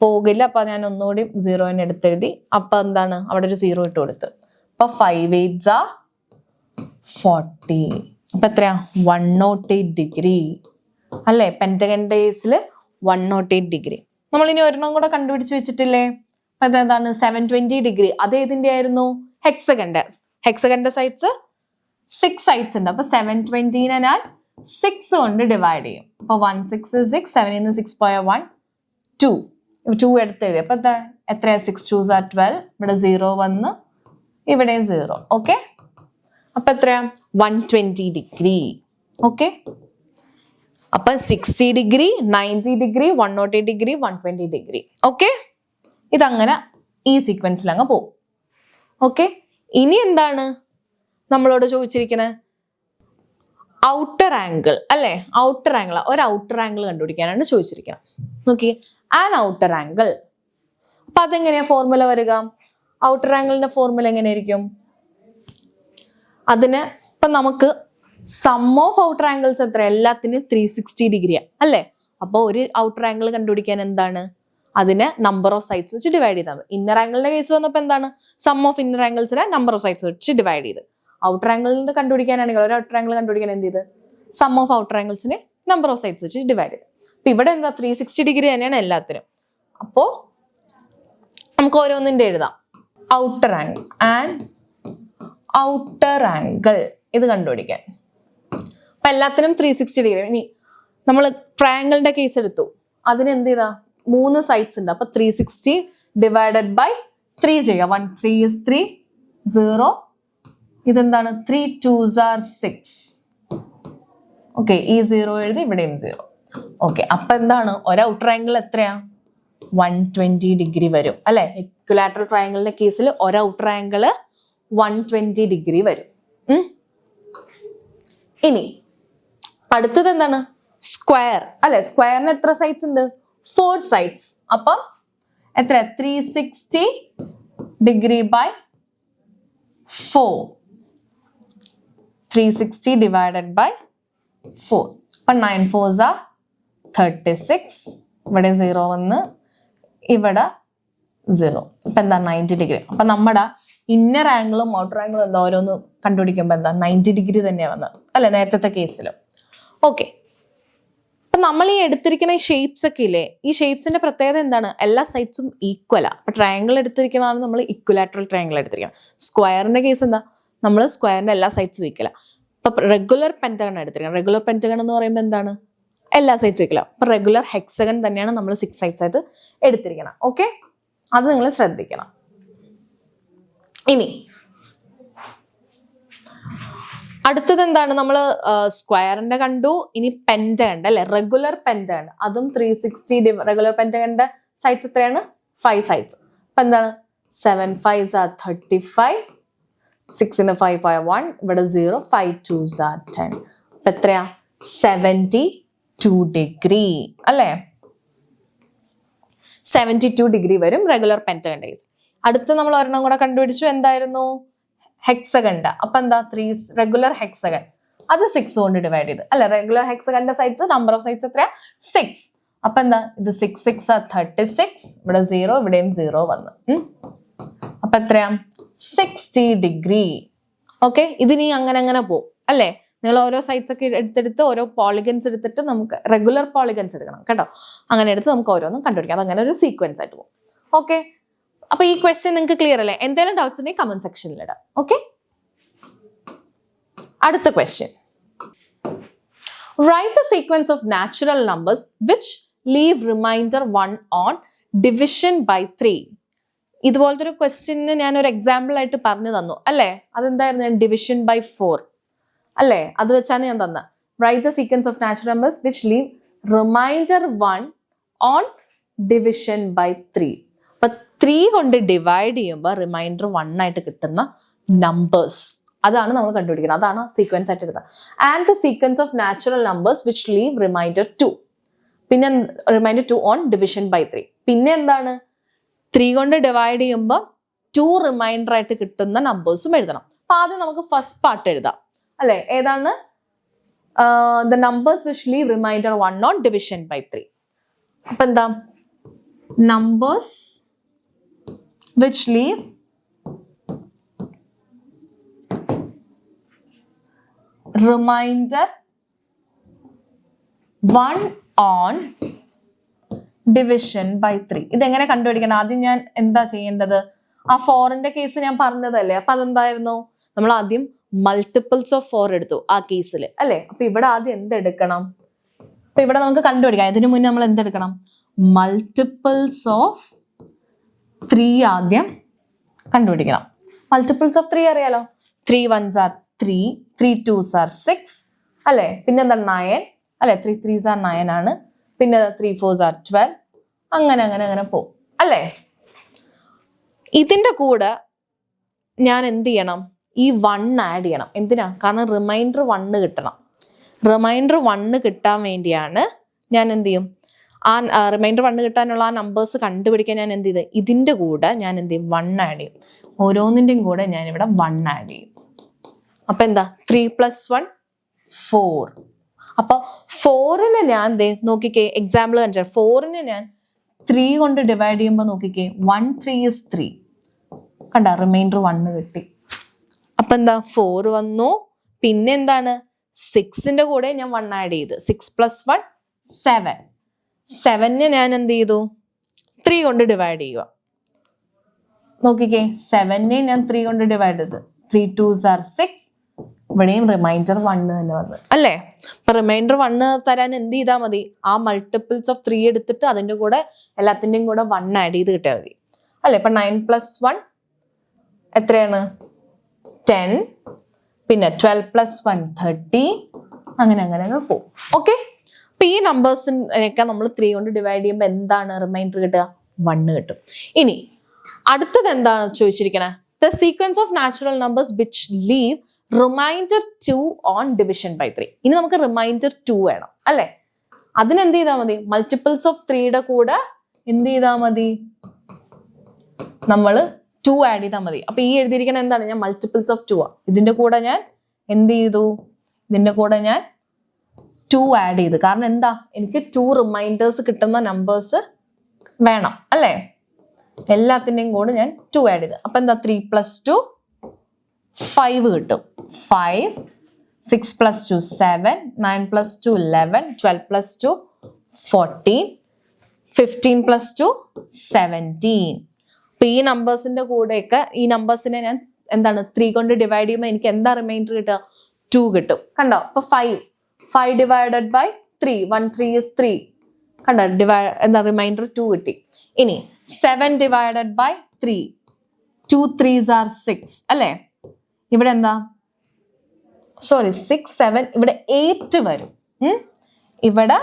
പോകില്ല. അപ്പൊ ഞാൻ ഒന്നുകൂടി 0 എടുത്തെഴുതി. അപ്പൊ എന്താണ്? അവിടെ ഒരു 0 ഇട്ട് കൊടുത്ത്. അപ്പൊ 5 8s are 40. അപ്പൊ എത്രയാ? 108 ഡിഗ്രി അല്ലേ? പെന്റഗന്റെ കേസിൽ 108 ഡിഗ്രി. നമ്മൾ ഇനി ഒരെണ്ണം കൂടെ കണ്ടുപിടിച്ച് വെച്ചിട്ടില്ലേ? അതെന്താണ്? 720 ഡിഗ്രി. അത് ഏതിന്റെ ആയിരുന്നു? ഹെക്സഗന്റെ. ഹെക്സഗന്റെ സൈഡ്സ് 6 സൈഡ്സ് ഉണ്ട്. അപ്പൊ 720നെ ഞാൻ 6 കൊണ്ട് ഡിവൈഡ് ചെയ്യും. അപ്പൊ 1 6 is 6. 7 ന്ന് 6 പോയ 1 2. 2 എടുത്തെഴുതി. അപ്പൊ എത്രയാ? 6 2s are 12. ഇവിടെ 0 വന്ന്, ഇവിടെ 0. ഓക്കെ, അപ്പൊ എത്രയാ? 120 ഡിഗ്രി. ഓക്കെ, അപ്പൊ 60 degree, 90 degree, 108 degree, 120 degree. Okay, ഇതങ്ങനെ ഈ സീക്വൻസിൽ അങ്ങ് പോകും. ഓക്കെ, ഇനി എന്താണ് നമ്മളോട് ചോദിച്ചിരിക്കുന്നത്? ഔട്ടർ ആംഗിൾ അല്ലേ? ഔട്ടർ ആംഗിൾ, ഒരു ഔട്ടർ ആംഗിൾ കണ്ടുപിടിക്കാനാണ് ചോദിച്ചിരിക്കുന്നത്. നോക്കി, ആൻ ഔട്ടർ ആംഗിൾ. അപ്പൊ അതെങ്ങനെയാ ഫോർമുല വരിക? ഔട്ടർ ആംഗിളിന്റെ ഫോർമുല എങ്ങനെയായിരിക്കും? അതിന് ഇപ്പൊ നമുക്ക് സം ഓഫ് ഔട്ടർ ആംഗിൾസ് എത്ര? എല്ലാത്തിനും 360 ഡിഗ്രിയാണ് അല്ലേ? അപ്പോൾ ഒരു ഔട്ടർ ആംഗിൾ കണ്ടുപിടിക്കാൻ എന്താണ്? അതിനെ നമ്പർ ഓഫ് സൈഡ്സ് വെച്ച് ഡിവൈഡ് ചെയ്താൽ മതി. ഇന്നർ ആംഗിളിന്റെ കേസ് വന്നപ്പോൾ എന്താണ്? സം ഓഫ് ഇന്നർ ആംഗിൾസിനെ നമ്പർ ഓഫ് സൈഡ്സ് വെച്ച് ഡിവൈഡ് ചെയ്ത്. ഔട്ടർ ആംഗിളിന്റെ കണ്ടുപിടിക്കാനാണെങ്കിൽ ഒരു ഔട്ടർ ആംഗിൾ കണ്ടുപിടിക്കാൻ എന്ത് ചെയ്ത്? സം ഓഫ് ഔട്ടർ ആംഗിൾസിനെ നമ്പർ ഓഫ് സൈഡ്സ് വെച്ച് ഡിവൈഡ് ചെയ്ത്. അപ്പൊ ഇവിടെ എന്താ? 360 ഡിഗ്രി തന്നെയാണ് എല്ലാത്തിനും. അപ്പോ നമുക്ക് ഓരോന്നിന്റെ എഴുതാം. Outer angle and outer angle ഇത് കണ്ടുപിടിക്കാൻ. അപ്പൊ എല്ലാത്തിനും 360 ഡിഗ്രി. ഇനി നമ്മൾ ട്രയാങ്കിളിന്റെ കേസ് എടുത്തു. അതിന് എന്ത് ചെയ്താ? 3 സൈഡ്സ് ഉണ്ട്. അപ്പൊ 360 ഡിവൈഡഡ് ബൈ 3 ചെയ്യുക. 1 3 is 3 0. ഇതെന്താണ്? 3 2s are 6. ഓക്കെ, ഈ 0 എഴുതി, ഇവിടെയും 0. ഓക്കെ, അപ്പൊ എന്താണ്? ഒരു ഔട്ടർ ആംഗിൾ എത്രയാ? 120 ഡിഗ്രി വരും അല്ലെ? ഇക്വിലാറ്ററൽ ട്രയാങ്കിളിന്റെ കേസിൽ ഒരു ഔട്ടർ ആംഗിൾ 120 ഡിഗ്രി വരും. ഇനി അടുത്തത് എന്താണ്? സ്ക്വയർ അല്ലെ? സ്ക്വയറിന് എത്ര സൈഡ്സ് ഉണ്ട്? 4 സൈഡ്സ്. അപ്പം എത്ര? 360 ഡിഗ്രി ബൈ 4. 360 divided by 4. അപ്പൊ 9 4s are 36. ഇവിടെ 0 വന്ന്, ഇവിടെ 0. ഇപ്പൊ എന്താ? 90 ഡിഗ്രി. അപ്പൊ നമ്മുടെ ഇന്നർ ആംഗിളും ഔട്ടർ ആംഗിളും എന്താ ഓരോന്ന് കണ്ടുപിടിക്കുമ്പോ എന്താ? 90 ഡിഗ്രി തന്നെയാണ് വന്നത് അല്ലെ? നേരത്തെ കേസിലും. ഓക്കെ, അപ്പൊ നമ്മൾ ഈ എടുത്തിരിക്കുന്ന ഈ ഷേപ്സ് ഒക്കെ ഇല്ലേ? ഈ ഷേപ്സിന്റെ പ്രത്യേകത എന്താണ്? എല്ലാ സൈഡ്സും ഈക്വലാ. അപ്പൊ ട്രയാങ്കിൾ എടുത്തിരിക്കുന്നതാണ് നമ്മൾ ഇക്വലാറ്ററൽ ട്രയാങ്കിൾ എടുത്തിരിക്കുന്നത്. സ്ക്വയറിന്റെ കേസ് എന്താ? നമ്മൾ സ്ക്വയറിന്റെ എല്ലാ സൈഡ്സും ഈക്വലാ. ഇപ്പൊ റെഗുലർ പെന്റഗൺ എടുത്തിരിക്കുന്നത്. റെഗുലർ പെന്റഗൺ എന്ന് പറയുമ്പോൾ എന്താണ്? എല്ലാ സൈഡ്സും ഈക്വലാ. അപ്പൊ റെഗുലർ ഹെക്സഗൺ തന്നെയാണ് നമ്മൾ 6 സൈഡ്സ് ആയിട്ട് എടുത്തിരിക്കണം. ഓക്കെ, അത് നിങ്ങൾ ശ്രദ്ധിക്കണം. ഇനി അടുത്തത് എന്താണ്? നമ്മൾ സ്ക്വയറിന്റെ കണ്ടു. ഇനി പെന്റഗൺ അല്ലെ? റെഗുലർ പെന്റഗൺ, അതും 360. റെഗുലർ പെന്റഗണിന്റെ സൈഡ്സ് എത്രയാണ്? 5 സൈഡ്സ്. അപ്പൊ എന്താണ്? 7 5s are 35. 6 ന്ന് 5 പോയ 1, ഇവിടെ 0. 5 2s are 10. അപ്പൊ എത്രയാ? 72 ഡിഗ്രി അല്ലെ? 72 ഡിഗ്രി വരും റെഗുലർ പെന്റഗന്റെ കേസ്. അടുത്ത് നമ്മൾ ഒരെണ്ണം കൂടെ കണ്ടുപിടിച്ചു. എന്തായിരുന്നു? ഹെക്സഗണ്ട. അപ്പൊ എന്താ? 3 റെഗുലർ ഹെക്സഗൺ, അത് 6 കൊണ്ട് ഡിവൈഡ് ചെയ്ത് അല്ലെ? റെഗുലർ ഹെക്സഗന്റെ സൈഡ്സ് നമ്പർ ഓഫ് സൈഡ്സ് എത്രയാ? 6. അപ്പൊ എന്താ? ഇത് 6 6 are 36. ഇവിടെ 0, ഇവിടെയും 0 വന്നു. അപ്പൊ എത്രയാ? 60 ഡിഗ്രി. ഓക്കെ, ഇതിനി അങ്ങനെ അങ്ങനെ പോകും അല്ലെ? നിങ്ങൾ ഓരോ സൈഡ്സ് ഒക്കെ എടുത്തെടുത്ത് ഓരോ പോളിഗൻസ് എടുത്തിട്ട് നമുക്ക് റെഗുലർ പോളിഗൻസ് എടുക്കണം കേട്ടോ. അങ്ങനെ എടുത്ത് നമുക്ക് ഓരോന്നും കണ്ടുപിടിക്കാം. അതങ്ങനെ ഒരു സീക്വൻസ് ആയിട്ട് പോകും. ഓക്കെ, അപ്പൊ ഈ ക്വസ്റ്റ്യൻ നിങ്ങൾക്ക് ക്ലിയർ അല്ലേ? എന്തെങ്കിലും ഡൗട്ട്സ് ഉണ്ടെങ്കിൽ കമന്റ് സെക്ഷനിൽ ഇടാം. ഓക്കെ, അടുത്ത question. Write the sequence of natural numbers which leave remainder 1 on division by 3. ഇതുപോലത്തെ ഒരു ക്വസ്റ്റ്യന് ഞാൻ ഒരു എക്സാമ്പിൾ ആയിട്ട് പറഞ്ഞു തന്നു അല്ലേ? അതെന്തായിരുന്നു? ഡിവിഷൻ ബൈ 4 അല്ലേ? അത് വെച്ചാണ് ഞാൻ തന്നത്. Write the sequence of natural numbers which leave remainder 1 on division by 3. അപ്പൊ 3 കൊണ്ട് ഡിവൈഡ് ചെയ്യുമ്പോൾ റിമൈൻഡർ 1 ആയിട്ട് കിട്ടുന്ന നമ്പേഴ്സ്, അതാണ് നമ്മൾ കണ്ടുപിടിക്കുന്നത്. അതാണ് സീക്വൻസ് ആയിട്ട് എടുത്തത്. And the sequence of natural numbers which leave remainder 2. പിന്നെ റിമൈൻഡർ 2 ഓൺ ഡിവിഷൻ ബൈ 3. പിന്നെ എന്താണ്, 3 കൊണ്ട് ഡിവൈഡ് ചെയ്യുമ്പോൾ 2 റിമൈൻഡർ ആയിട്ട് കിട്ടുന്ന നമ്പേഴ്സും എഴുതണം. അപ്പൊ ആദ്യം നമുക്ക് ഫസ്റ്റ് പാർട്ട് എഴുതാം അല്ലെ. ഏതാണ്? The numbers which leave remainder 1 on division by 3. അപ്പൊ എന്താ, numbers which leave remainder 1 on division by 3. ഇതെങ്ങനെ കണ്ടുപിടിക്കണം? ആദ്യം ഞാൻ എന്താ ചെയ്യേണ്ടത്? ആ 4ന്റെ കേസ് ഞാൻ പറഞ്ഞതല്ലേ. അപ്പൊ അതെന്തായിരുന്നു? നമ്മൾ ആദ്യം മൾട്ടിപ്പിൾസ് ഓഫ് 4 എടുത്തു ആ കേസിൽ അല്ലെ. അപ്പൊ ഇവിടെ ആദ്യം എന്തെടുക്കണം? അപ്പൊ ഇവിടെ നമുക്ക് കണ്ടുപിടിക്കാം. ഇതിനു മുന്നേ നമ്മൾ എന്തെടുക്കണം? മൾട്ടിപ്പിൾസ് ഓഫ് 3 ആദ്യം കണ്ടുപിടിക്കണം. മൾട്ടിപ്പിൾസ് ഓഫ് 3 അറിയാലോ. 3 1s are 3, 3 2s are 6 അല്ലെ. പിന്നെ എന്താ 9 അല്ലെ. 3 3s are 9 ആണ്. പിന്നെ 3 4s are 12. അങ്ങനെ അങ്ങനെ അങ്ങനെ പോകും അല്ലേ. ഇതിന്റെ കൂടെ ഞാൻ എന്ത് ചെയ്യണം? ഈ 1 ആഡ് ചെയ്യണം. എന്തിനാ? കാരണം റിമൈൻഡർ 1 കിട്ടണം. റിമൈൻഡർ 1 കിട്ടാൻ വേണ്ടിയാണ് ഞാൻ എന്ത് ചെയ്യും? ആ റിമൈൻഡർ 1 കിട്ടാനുള്ള ആ നമ്പേഴ്സ് കണ്ടുപിടിക്കാൻ ഞാൻ എന്ത് ചെയ്ത്, ഇതിന്റെ കൂടെ ഞാൻ എന്ത് ചെയ്യും? 1 ആഡ് ചെയ്യും. ഓരോന്നിൻ്റെയും കൂടെ ഞാൻ ഇവിടെ 1 ആഡ് ചെയ്യും. അപ്പൊ എന്താ, 3 + 1 4. അപ്പൊ 4നെ ഞാൻ നോക്കിക്കേ, എക്സാമ്പിൾ കാണിച്ചാൽ 4നെ ഞാൻ 3 കൊണ്ട് ഡിവൈഡ് ചെയ്യുമ്പോൾ നോക്കിക്കേ, 1 3 is 3. കണ്ട, റിമൈൻഡർ 1 കിട്ടി. അപ്പൊ എന്താ, 4 വന്നു. പിന്നെ എന്താണ്, 6ന്റെ കൂടെ ഞാൻ 1 ആഡ് ചെയ്ത്. 6 + 1 7. 7നെ ഞാൻ എന്ത് ചെയ്തു? 3 കൊണ്ട് ഡിവൈഡ് ചെയ്യുക. നോക്കിക്കേ, 7നെ ഞാൻ 3 കൊണ്ട് ഡിവൈഡ് ചെയ്ത്. 3 2s are 6. ഇവിടെയും റിമൈൻഡർ 1 തന്നെ വന്നു അല്ലേ. അപ്പൊ റിമൈൻഡർ 1 തരാൻ എന്ത് ചെയ്താൽ മതി? ആ മൾട്ടിപ്പിൾസ് ഓഫ് 3 എടുത്തിട്ട് അതിന്റെ കൂടെ എല്ലാത്തിൻ്റെയും കൂടെ 1 ആഡ് ചെയ്ത് കിട്ടിയാൽ മതി അല്ലേ. ഇപ്പൊ 9 + 1 എത്രയാണ്? 10. പിന്നെ 12 + 1 30. അങ്ങനെ അങ്ങനെ അങ്ങനെ പോകും. ഓക്കെ. അപ്പൊ ഈ നമ്പേഴ്സിനൊക്കെ നമ്മൾ 3 കൊണ്ട് ഡിവൈഡ് ചെയ്യുമ്പോൾ എന്താണ് റിമൈൻഡർ കിട്ടുക? 1 കിട്ടും. ഇനി അടുത്തത് എന്താണ് ചോദിച്ചിരിക്കണേ? The sequence of natural numbers which leave remainder 2 on division by 3. ഇനി നമുക്ക് റിമൈൻഡർ 2 വേണം അല്ലെ. അതിനെന്ത് ചെയ്താൽ മതി? മൾട്ടിപ്പിൾസ് ഓഫ് 3യുടെ കൂടെ എന്ത് ചെയ്താൽ മതി? നമ്മൾ 2 ആഡ് ചെയ്താൽ മതി. അപ്പൊ ഈ എഴുതിയിരിക്കുന്ന എന്താണ്? ഞാൻ മൾട്ടിപ്പിൾസ് ഓഫ് 2 ആ. ഇതിന്റെ കൂടെ ഞാൻ എന്ത് ചെയ്തു? ഇതിന്റെ കൂടെ ഞാൻ 2 ആഡ് ചെയ്തു. കാരണം എന്താ, എനിക്ക് 2 റിമൈൻഡേഴ്സ് കിട്ടുന്ന നമ്പേഴ്സ് വേണം അല്ലേ. എല്ലാത്തിൻ്റെയും കൂടെ ഞാൻ 2 ആഡ് ചെയ്ത്. അപ്പൊ എന്താ, 3 + 2 5 കിട്ടും. 5 6 + 2 7 9 + 2 11 12 + 2 14 15 + 2 17. അപ്പൊ ഈ നമ്പേഴ്സിന്റെ കൂടെയൊക്കെ ഈ നമ്പേഴ്സിനെ ഞാൻ എന്താണ് 3 കൊണ്ട് ഡിവൈഡ് ചെയ്യുമ്പോൾ എനിക്ക് എന്താ റിമൈൻഡർ കിട്ടുക? 2 കിട്ടും. കണ്ടോ? അപ്പൊ 5 ഡിവൈഡഡ് ബൈ 3 1 3 is 3. കണ്ടോ? എന്താ റിമൈൻഡർ 2 കിട്ടി. ഇനി 7 ഡിവൈഡഡ് ബൈ 3 2 3s are 6 അല്ലേ. ഇവിടെ എന്താ, സോറി 6 7, ഇവിടെ 8 വരും. ഇവിടെ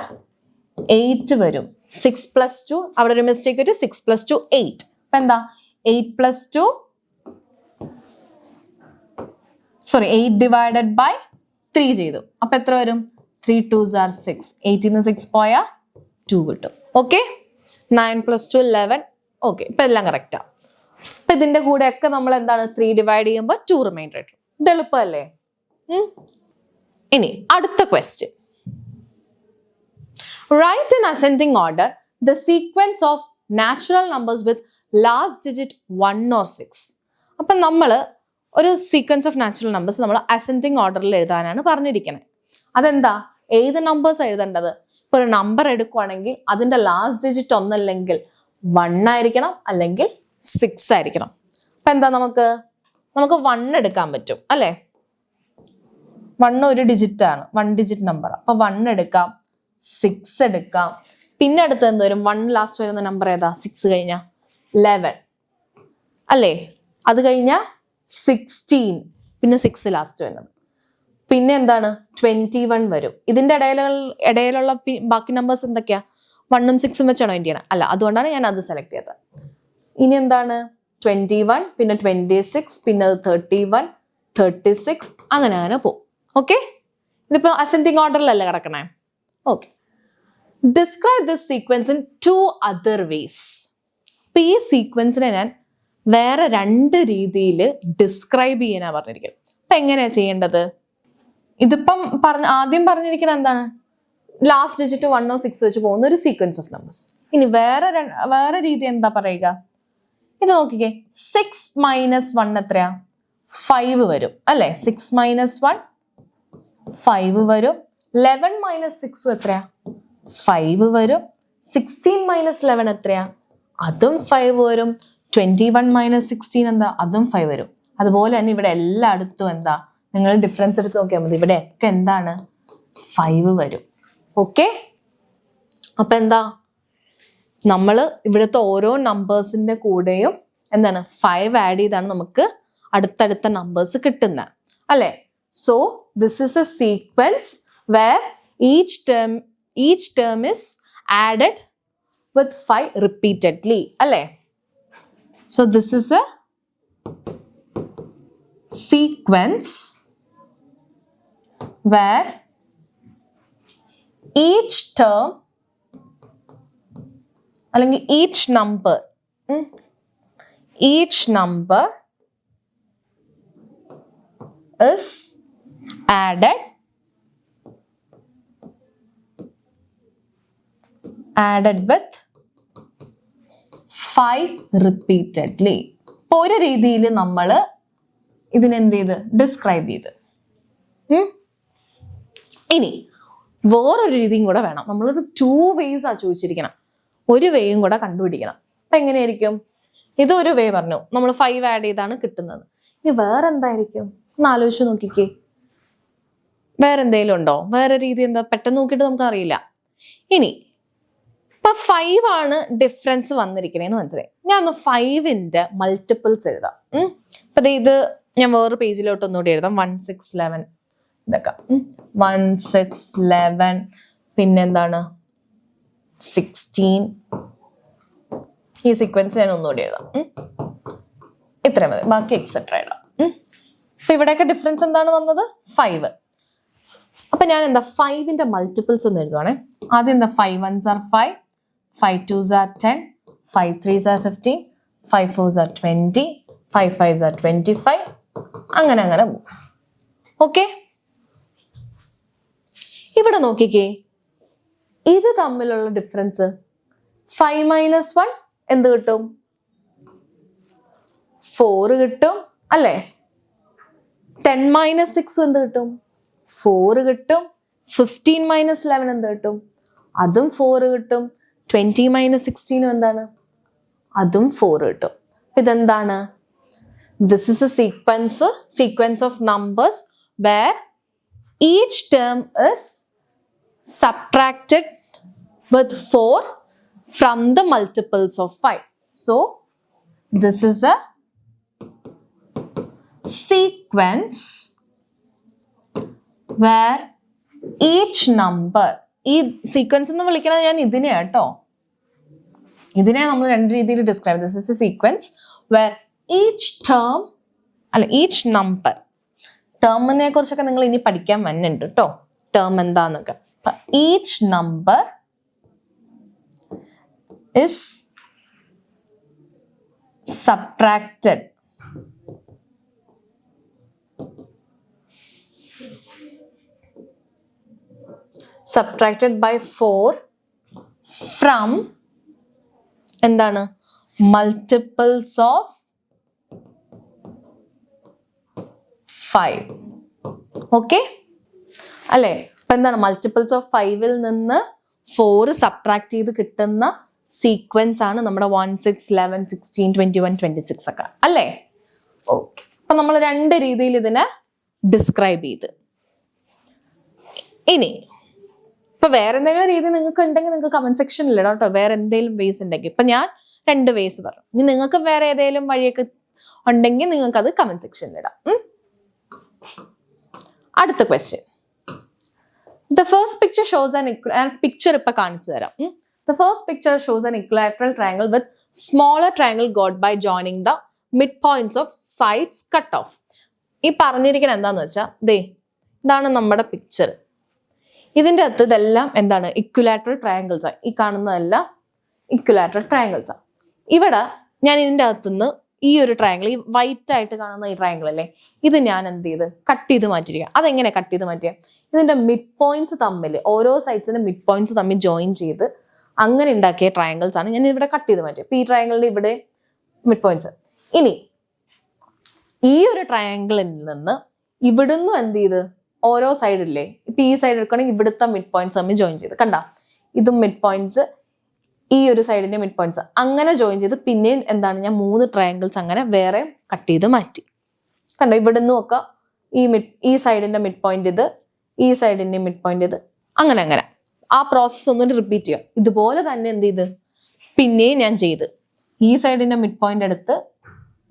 8 വരും. 6 + 2, അവിടെ ഒരു മിസ്റ്റേക്ക് കിട്ടി. 6 + 2 8. അപ്പൊ എന്താ, 8 + 2 സോറി 8 ഡിവൈഡഡ് ബൈ 3 ചെയ്തു. അപ്പൊ എത്ര വരും? 3 2s are 6. 8 6 പോയാ 2 കിട്ടും. ഓക്കെ. 9 + 2 11. ഓക്കെ, ഇപ്പൊ എല്ലാം കറക്റ്റാ. അപ്പൊ ഇതിന്റെ കൂടെ ഒക്കെ നമ്മൾ എന്താണ് 3 ഡിവൈഡ് ചെയ്യുമ്പോൾ 2 റിമൈൻഡർ കിട്ടും. ഇത് എളുപ്പമല്ലേ? ഇനി അടുത്ത question. Write in ascending order the sequence of natural numbers with last digit 1 or 6. അപ്പം നമ്മൾ ഒരു സീക്വൻസ് ഓഫ് നാച്ചുറൽ നമ്പേഴ്സ് നമ്മൾ അസെൻഡിങ് ഓർഡറിൽ എഴുതാനാണ് പറഞ്ഞിരിക്കുന്നത്. അതെന്താ, ഏത് നമ്പേഴ്സ് എഴുതേണ്ടത്? ഇപ്പൊ ഒരു നമ്പർ എടുക്കുവാണെങ്കിൽ അതിന്റെ ലാസ്റ്റ് ഡിജിറ്റ് ഒന്നല്ലെങ്കിൽ 1 ആയിരിക്കണം, അല്ലെങ്കിൽ 6 ആയിരിക്കണം. അപ്പൊ എന്താ, നമുക്ക് 1 എടുക്കാൻ പറ്റും അല്ലെ. 1 ഒരു ഡിജിറ്റ് ആണ്, 1 ഡിജിറ്റ് നമ്പർ. അപ്പൊ 1 എടുക്കാം, 6 എടുക്കാം. പിന്നെ അടുത്ത് എന്ത് വരും? 1 ലാസ്റ്റ് വരുന്ന നമ്പർ ഏതാ? 6 കഴിഞ്ഞ 11 അല്ലേ. അത് കഴിഞ്ഞ 16, പിന്നെ 6 ലാസ്റ്റ് വരുന്നത്. പിന്നെ എന്താണ്, 21 വരും. ഇതിന്റെ ഇടയിലുള്ള ബാക്കി നമ്പേഴ്സ് എന്തൊക്കെയാ? 1 ഉം 6 ഉം വെച്ചാണോ എൻ്റെ ചെയ്യണം? അല്ല, അതുകൊണ്ടാണ് ഞാൻ അത് സെലക്ട് ചെയ്തത്. ഇനി എന്താണ് 21, പിന്നെ 26, പിന്നെ 31, 36, അങ്ങനെ പോകും. ഓക്കെ, ഇതിപ്പോ അസെൻഡിങ് ഓർഡറിലല്ലേ കിടക്കണേ. Okay, describe this sequence in 2 other ways. അപ്പൊ ഈ സീക്വൻസിനെ ഞാൻ വേറെ 2 രീതിയിൽ ഡിസ്ക്രൈബ് ചെയ്യാനാ പറഞ്ഞിരിക്കുന്നത്. അപ്പൊ എങ്ങനെയാ ചെയ്യേണ്ടത്? ഇതിപ്പം ആദ്യം പറഞ്ഞിരിക്കുന്നത് എന്താണ്? ലാസ്റ്റ് ഡിജിറ്റ് 1 or 6 വെച്ച് പോകുന്ന ഒരു സീക്വൻസ് ഓഫ് നമ്പേഴ്സ്. ഇനി വേറെ രീതി എന്താ പറയുക? ഇത് നോക്കിക്കേ, 6 - 1 എത്രയാ? 5 വരും അല്ലെ? 6 - 1 5 വരും. 11 - 6 എത്രയാ? 5 വരും. 16 - 11 എത്രയാ? അതും 5 വരും. 21 - 16 എന്താ? അതും 5 വരും. അതുപോലെ തന്നെ ഇവിടെ എല്ലായിടത്തും എന്താ? നിങ്ങൾ ഡിഫറൻസ് എടുത്ത് നോക്കിയാൽ മതി. ഇവിടെയൊക്കെ എന്താണ്? 5 വരും. ഓക്കെ, അപ്പൊ എന്താ? നമ്മൾ ഇവിടുത്തെ ഓരോ നമ്പേഴ്സിന്റെ കൂടെയും എന്താണ് 5 ആഡ് ചെയ്താണ് നമുക്ക് അടുത്തടുത്ത നമ്പേഴ്സ് കിട്ടുന്നത് അല്ലെ? So this is a sequence where each term is added with 5 repeatedly അല്ലെ? So this is a sequence where each term അല്ലെങ്കിൽ each number is added with 5 repeatedly. ഇപ്പൊ ഒരു രീതിയിൽ നമ്മൾ ഇതിനെന്ത് ചെയ്ത് ഡിസ്ക്രൈബ് ചെയ്ത്. ഇനി വേറൊരു രീതിയും കൂടെ വേണം. നമ്മളൊരു 2 ways ആ ചോദിച്ചിരിക്കണം. ഒരു വേയും കൂടെ കണ്ടുപിടിക്കണം. അപ്പൊ എങ്ങനെയായിരിക്കും? ഇതൊരു വേ പറഞ്ഞു, നമ്മൾ 5 ആഡ് ചെയ്താണ് കിട്ടുന്നത്. ഇനി വേറെ എന്തായിരിക്കും ഒന്ന് ആലോചിച്ച് നോക്കിക്കേ. വേറെ എന്തെങ്കിലും ഉണ്ടോ? വേറെ രീതി എന്താ? പെട്ടെന്ന് നോക്കിയിട്ട് നമുക്ക് അറിയില്ല. ഇനി ഇപ്പൊ 5 ആണ് ഡിഫറൻസ് വന്നിരിക്കണേന്ന് മനസ്സിലായി. ഞാൻ ഒന്ന് 5ന്റെ മൾട്ടിപ്പിൾസ് എഴുതാം. അപ്പൊ ഇത് ഞാൻ വേറെ പേജിലോട്ട് ഒന്നുകൂടി എഴുതാം. 1, 6, 11 ഇതൊക്കെ 1, 6, 11 പിന്നെന്താണ് 16. ഈ സീക്വൻസ് ഞാൻ ഒന്നുകൂടി എഴുതാം. ഇത്രയും മതി, ബാക്കി എക്സെട്ര ഇടാം. അപ്പൊ ഇവിടെയൊക്കെ ഡിഫറൻസ് എന്താണ് വന്നത്? 5. അപ്പൊ ഞാൻ എന്താ 5ന്റെ മൾട്ടിപ്പിൾസ് ഒന്ന് എഴുതുവാണേ. ആദ്യം എന്താ 5 ones are 5, 5 twos are 10, 5 threes are 15, 5 fours are 20, 5 fives are 25, അങ്ങനെ പോകും. ഓക്കെ, ഇവിടെ നോക്കിക്കേ, ഇത് തമ്മിലുള്ള ഡിഫറൻസ് 5 - 1 എന്ത് കിട്ടും? 4 കിട്ടും അല്ലേ? 10 - 6 എന്ത് കിട്ടും? 4 കിട്ടും. 15 - 11 എന്ത് കിട്ടും? അതും 4 കിട്ടും. 20 - 16 എന്താണ്? അതും 4 കിട്ടും. ഇതെന്താണ്? This is a sequence of numbers where each term is subtracted with 4 from the multiples of 5. So this is a sequence where each number, ഈ സീക്വൻസ് എന്ന് വിളിക്കുന്നത് ഞാൻ ഇതിനെ കേട്ടോ, ഇതിനെ നമ്മൾ 2 രീതിയിൽ describe. This is a sequence where each term അല്ല ഈച്ച് നമ്പർ, ടേമിനെ കുറിച്ചൊക്കെ നിങ്ങൾ ഇനി പഠിക്കാൻ വന്നുണ്ട് കേട്ടോ, ടേം എന്താന്നൊക്കെ. Each number is subtracted by 4 from എന്താണ്? multiples of 5. ഓക്കെ അല്ലേ? അപ്പൊ എന്താണ്? മൾട്ടിപ്പിൾസ് ഓഫ് 5ൽ നിന്ന് 4 സബ്ട്രാക്ട് ചെയ്ത് കിട്ടുന്ന സീക്വൻസ് ആണ് നമ്മുടെ 1, 6, 11, 16, 21, 26 ഒക്കെ അല്ലേ? ഓക്കെ, അപ്പൊ നമ്മൾ 2 രീതിയിൽ ഇതിനെ ഡിസ്ക്രൈബ് ചെയ്ത്. ഇനി ഇപ്പൊ വേറെ എന്തെങ്കിലും രീതി നിങ്ങൾക്ക് ഉണ്ടെങ്കിൽ നിങ്ങൾക്ക് കമന്റ് സെക്ഷനിൽ ഇടാം കേട്ടോ. വേറെ എന്തെങ്കിലും വേസ് ഉണ്ടെങ്കിൽ. ഇപ്പൊ ഞാൻ 2 വേസ് പറഞ്ഞു. ഇനി നിങ്ങൾക്ക് വേറെ ഏതെങ്കിലും വഴിയൊക്കെ ഉണ്ടെങ്കിൽ നിങ്ങൾക്ക് അത് കമന്റ് സെക്ഷനിൽ ഇടാം. അടുത്ത question. The first picture shows an picture ഇപ്പൊ കാണിച്ചു തരാം. The first picture shows an equilateral triangle with smaller triangle got by joining the midpoints of sides cut off. ഈ പറഞ്ഞിരിക്കുന്നത് എന്താന്ന് വെച്ചാൽ ഇതാണ് നമ്മുടെ പിക്ചർ. ഇതിൻ്റെ അകത്ത് ഇതെല്ലാം എന്താണ്? ഇക്വിലാറ്ററൽ ട്രയാങ്കിൾസ് ആണ്. ഈ കാണുന്നതെല്ലാം ഇക്വിലാറ്ററൽ ട്രയാങ്കിൾസ് ആണ്. ഇവിടെ ഞാൻ ഇതിൻ്റെ അകത്തുനിന്ന് ഈ ഒരു ട്രയാങ്കിൾ, ഈ വൈറ്റ് ആയിട്ട് കാണുന്ന ഈ ട്രയാങ്കിൾ അല്ലേ, ഇത് ഞാൻ എന്ത് ചെയ്ത് കട്ട് ചെയ്ത് മാറ്റിയിരിക്കുക. അതെങ്ങനെ കട്ട് ചെയ്ത് മാറ്റിയ? ഇതിൻ്റെ മിഡ് പോയിന്റ്സ് തമ്മിൽ, ഓരോ സൈഡ്സിൻ്റെ മിഡ് പോയിന്റ്സ് തമ്മിൽ ജോയിൻ ചെയ്ത് അങ്ങനെ ഉണ്ടാക്കിയ ട്രയാങ്കിൾസ് ആണ് ഞാൻ ഇവിടെ കട്ട് ചെയ്ത് മാറ്റിയത്. അപ്പോൾ ഈ ട്രയാങ്കിളിൻ്റെ ഇവിടെ മിഡ് പോയിന്റ്സ്. ഇനി ഈ ഒരു ട്രയാങ്കിളിൽ നിന്ന് ഇവിടുന്ന് എന്ത് ചെയ്ത് ഓരോ സൈഡില്ലേ, ഇപ്പം ഈ സൈഡ് എടുക്കുകയാണെങ്കിൽ ഇവിടുത്തെ മിഡ് പോയിന്റ്സ് തമ്മിൽ ജോയിൻ ചെയ്ത്, കണ്ട ഇതും മിഡ് പോയിന്റ്സ്, ഈ ഒരു സൈഡിന്റെ മിഡ് പോയിന്റ്സ് അങ്ങനെ ജോയിൻ ചെയ്ത് പിന്നെയും എന്താണ്, ഞാൻ 3 ട്രയാങ്കിൾസ് അങ്ങനെ വേറെ കട്ട് ചെയ്ത് മാറ്റി. കണ്ടോ, ഇവിടുന്ന് ഒക്കെ ഈ സൈഡിന്റെ മിഡ് പോയിന്റ് ഇത്, ഈ സൈഡിന്റെ മിഡ് പോയിന്റ് ഇത്, അങ്ങനെ ആ പ്രോസസ്സ് ഒന്നും റിപ്പീറ്റ് ചെയ്യാം. ഇതുപോലെ തന്നെ എന്ത് ചെയ്ത് പിന്നെയും ഞാൻ ചെയ്ത് ഈ സൈഡിന്റെ മിഡ് പോയിന്റ് എടുത്ത്